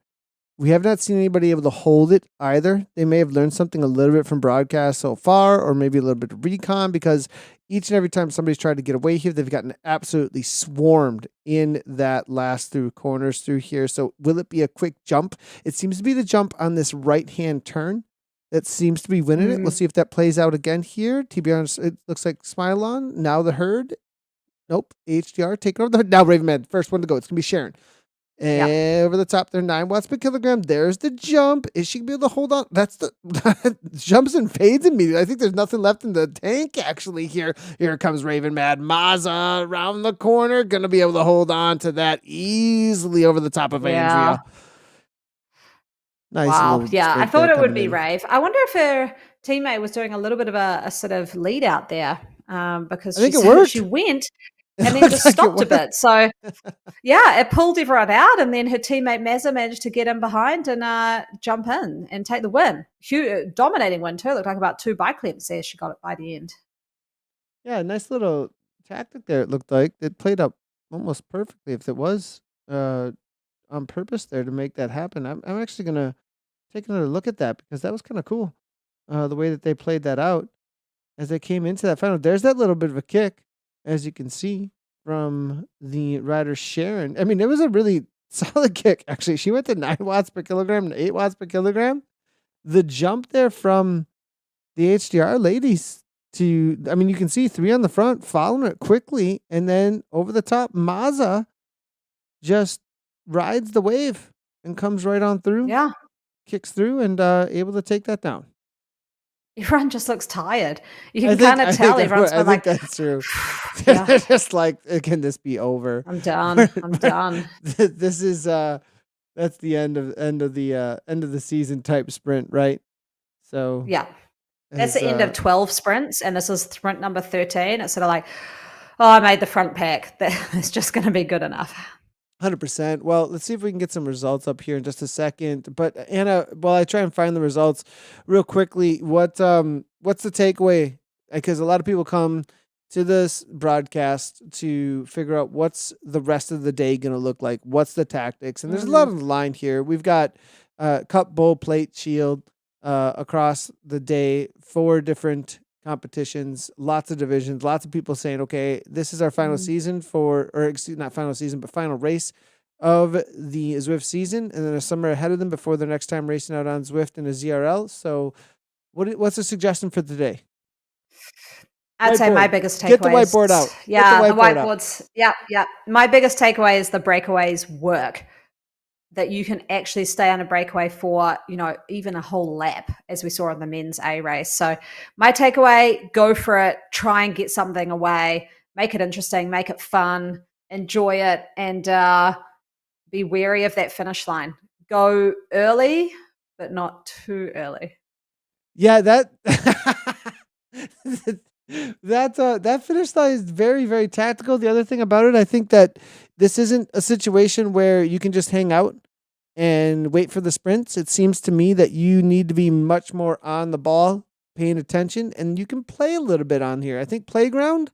We have not seen anybody able to hold it either. They may have learned something a little bit from broadcast so far, or maybe a little bit of recon, because each and every time somebody's tried to get away here, they've gotten absolutely swarmed in that last through corners through here. So will it be a quick jump? It seems to be the jump on this right-hand turn that seems to be winning it. We'll see if that plays out again here. TBR, it looks like Smile On. Now the Herd. Nope. HDR taking over now Raven Man, first one to go. It's going to be Sharon. And over the top there, 9 watts per kilogram. There's the jump. Is she going to be able to hold on? That's the jumps and fades immediately. I think there's nothing left in the tank, actually, here. Here comes Raven Mad Maza around the corner. Going to be able to hold on to that easily over the top of Andrea. Nice. Wow. Yeah, I thought it would be Rave. I wonder if her teammate was doing a little bit of a sort of lead out there, because I think it worked. She went. and It then just looks like it stopped a was. bit. So yeah, it pulled everyone out, and then her teammate Mazza managed to get in behind and jump in and take the win. Huge, dominating win too. It looked like about 2 bike lengths there. She got it by the end. Yeah, nice little tactic there. It looked like it played up almost perfectly. If it was uh, on purpose there to make that happen, I'm actually gonna take another look at that because that was kind of cool. The way that they played that out as they came into that final. There's that little bit of a kick, as you can see from the rider Sharon. I mean, it was a really solid kick. Actually, she went to 9 watts per kilogram and 8 watts per kilogram. The jump there from the HDR ladies to, I mean, you can see 3 on the front following it quickly, and then over the top, Mazza just rides the wave and comes right on through, Yeah, kicks through, and able to take that down. everyone just looks tired. You I can think kind of I think tell everyone's I been think like, that's true. yeah, They're just like, can this be over? I'm done. I'm done. This is that's the end of the season type sprint, right? So Yeah. That's as the end of 12 sprints, and this is sprint number 13. It's sort of like, oh, I made the front pack. That's just going to be good enough. 100%. Well, let's see if we can get some results up here in just a second. But Anna, while I try and find the results real quickly, what's the takeaway? Because a lot of people come to this broadcast to figure out what's the rest of the day going to look like. What's the tactics? And there's a lot on the line here. We've got Cup, Bowl, Plate, Shield across the day, 4 different competitions, lots of divisions, lots of people saying, okay, this is our final season not final season, but final race of the Zwift season. And then a summer ahead of them before their next time racing out on Zwift and a ZRL. So what's the suggestion for today? I'd say Whiteboard. my biggest takeaway Get the whiteboard out. Yeah, Get the whiteboard out. whiteboards. Yeah, yeah. My biggest takeaway is the breakaways work. That you can actually stay on a breakaway for, even a whole lap, as we saw in the men's A race. So my takeaway, go for it, try and get something away, make it interesting, make it fun, enjoy it, and be wary of that finish line. Go early, but not too early. Yeah, that that finish line is very, very tactical. The other thing about it, I think that this isn't a situation where you can just hang out and wait for the sprints. It seems to me that you need to be much more on the ball, paying attention, and you can play a little bit on here. I think playground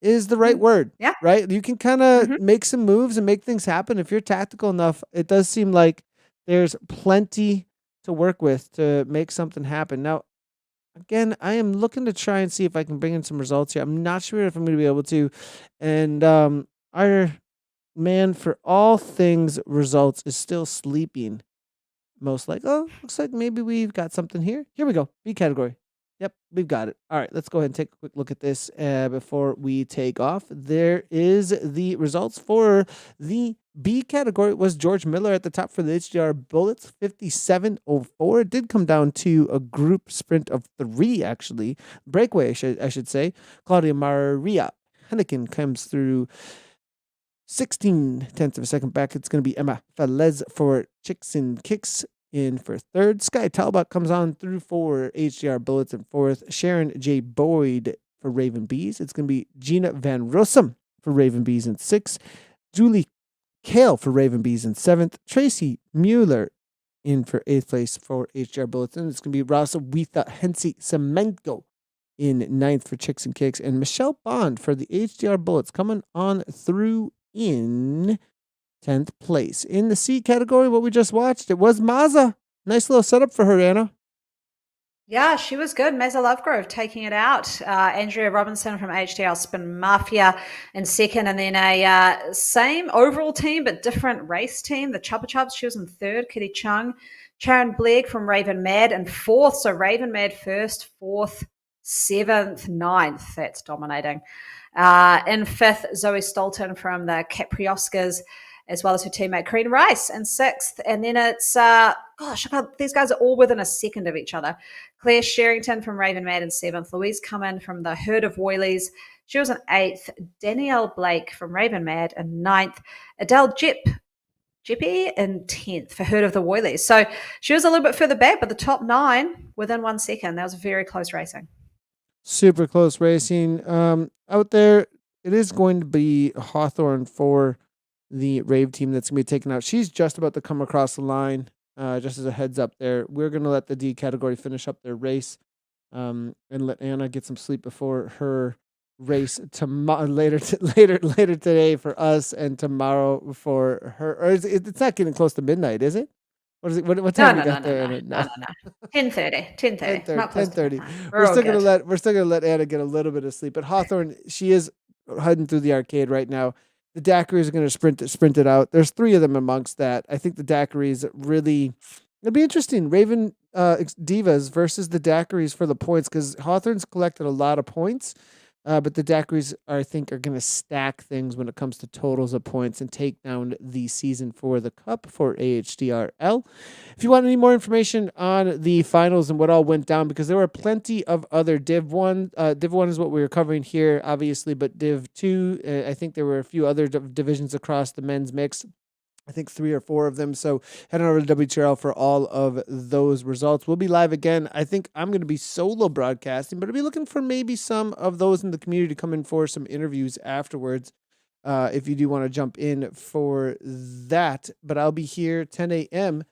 is the right word. Yeah. Right? You can kind of make some moves and make things happen. If you're tactical enough, it does seem like there's plenty to work with to make something happen. Now, again, I am looking to try and see if I can bring in some results here. I'm not sure if I'm going to be able to. And our man for all things results is still sleeping. Most like, looks like maybe we've got something here. Here we go. B category. Yep, we've got it. All right, let's go ahead and take a quick look at this before we take off. There is the results for the B category. It was George Miller at the top for the HDR Bullets, 57.04. It did come down to a group sprint of 3, actually. Breakaway, I should say. Claudia Maria Henneken comes through 16 tenths of a second back. It's going to be Emma Falez for Chicks and Kicks in for 3rd. Sky Talbot comes on through for HDR Bullets in 4th. Sharon J. Boyd for Raven Bees. It's going to be Gina Van Rossum for Raven Bees in 6th. Julie Kale for Raven Bees in 7th. Tracy Mueller in for 8th place for HDR Bullets. And it's going to be Rasa Witha Hensi Semenko in 9th for Chicks and Kicks. And Michelle Bond for the HDR Bullets coming on through in 10th place. In the C category, what we just watched, it was Mazza. Nice little setup for her, Anna. Yeah, she was good. Mazza Lovegrove taking it out. Andrea Robinson from HDL Spin Mafia in 2nd, and then a same overall team but different race team, the Chubba Chubs. She was in 3rd. Kitty Chung, Sharon Blegg from Raven Mad in 4th. So Raven Mad 1st, 4th, 7th, 9th. That's dominating. In 5th, Zoe Stolten from the Caprioscas, as well as her teammate Karina Rice in 6th. And then it's, these guys are all within a second of each other. Claire Sherrington from Raven Mad in 7th. Louise Cummin from the Herd of Woylies. She was in 8th. Danielle Blake from Raven Mad in 9th. Adele Jeppy in 10th for Herd of the Woylies. So she was a little bit further back, but the top 9 within 1 second. That was very close racing. Super close racing. Out there, it is going to be Hawthorne for the Rave team that's going to be taken out. She's just about to come across the line. Just as a heads up there, we're going to let the D category finish up their race and let Anna get some sleep before her race tomorrow later today for us and tomorrow for her. Or it's not getting close to midnight, is it? What is it? What No, time no, you no, got no, there, no, Anna? no, No. no, no. 10:30, 10:30, not close to 10:30. midnight. We're We're all still gonna good. let Anna get a little bit of sleep. But Hawthorne, she is heading through the arcade right now. The daiquiris are gonna sprint it out. There's three of them amongst that. I think the daiquiris really it'll be interesting. Raven Divas versus the daiquiris for the points because Hawthorne's collected a lot of points. But the daiquiris, I think, are going to stack things when it comes to totals of points and take down the season for the Cup for AHDRL. If you want any more information on the finals and what all went down, because there were plenty of other Div 1. Div 1 is what we were covering here, obviously, but Div 2, I think there were a few other divisions across the men's mix. I think 3 or 4 of them. So head on over to WTRL for all of those results. We'll be live again. I think I'm going to be solo broadcasting, but I'll be looking for maybe some of those in the community to come in for some interviews afterwards. If you do want to jump in for that, but I'll be here 10 a.m.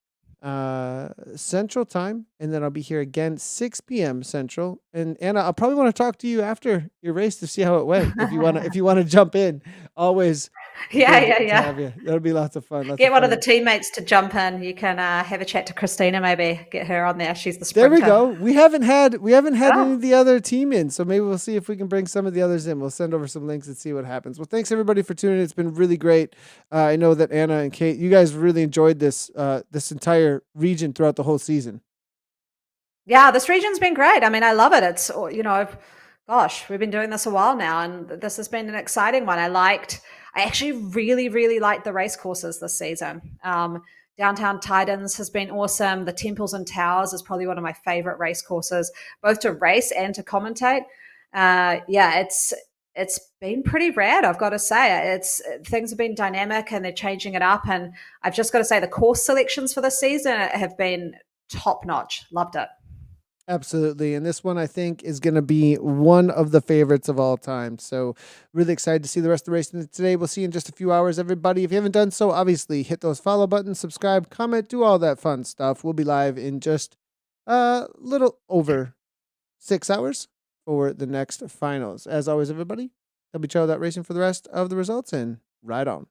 Central Time, and then I'll be here again 6 p.m. Central. And Anna, I'll probably want to talk to you after your race to see how it went. If you want to jump in, always Yeah, good yeah, to yeah. have you. That'll be lots of fun. Get one of the teammates to jump in. You can have a chat to Christina, maybe get her on there. She's the There we sprinter. go. We haven't had Oh. any of the other team in, so maybe we'll see if we can bring some of the others in. We'll send over some links and see what happens. Well, thanks everybody for tuning in. It's been really great. I know that Anna and Kate, you guys really enjoyed this this entire region throughout the whole season. Yeah, this region's been great. I mean, I love it. It's, gosh, we've been doing this a while now, and this has been an exciting one. I actually really, really liked the race courses this season. Downtown Titans has been awesome. The Temples and Towers is probably one of my favorite race courses, both to race and to commentate. Yeah, it's been pretty rad, I've got to say. Things have been dynamic and they're changing it up. And I've just got to say the course selections for this season have been top notch. Loved it. Absolutely. And this one, I think, is going to be one of the favorites of all time. So really excited to see the rest of the race today. We'll see you in just a few hours, everybody. If you haven't done so, obviously hit those follow buttons, subscribe, comment, do all that fun stuff. We'll be live in just a little over 6 hours for the next finals. As always, everybody, I'll be racing for the rest of the results and ride on.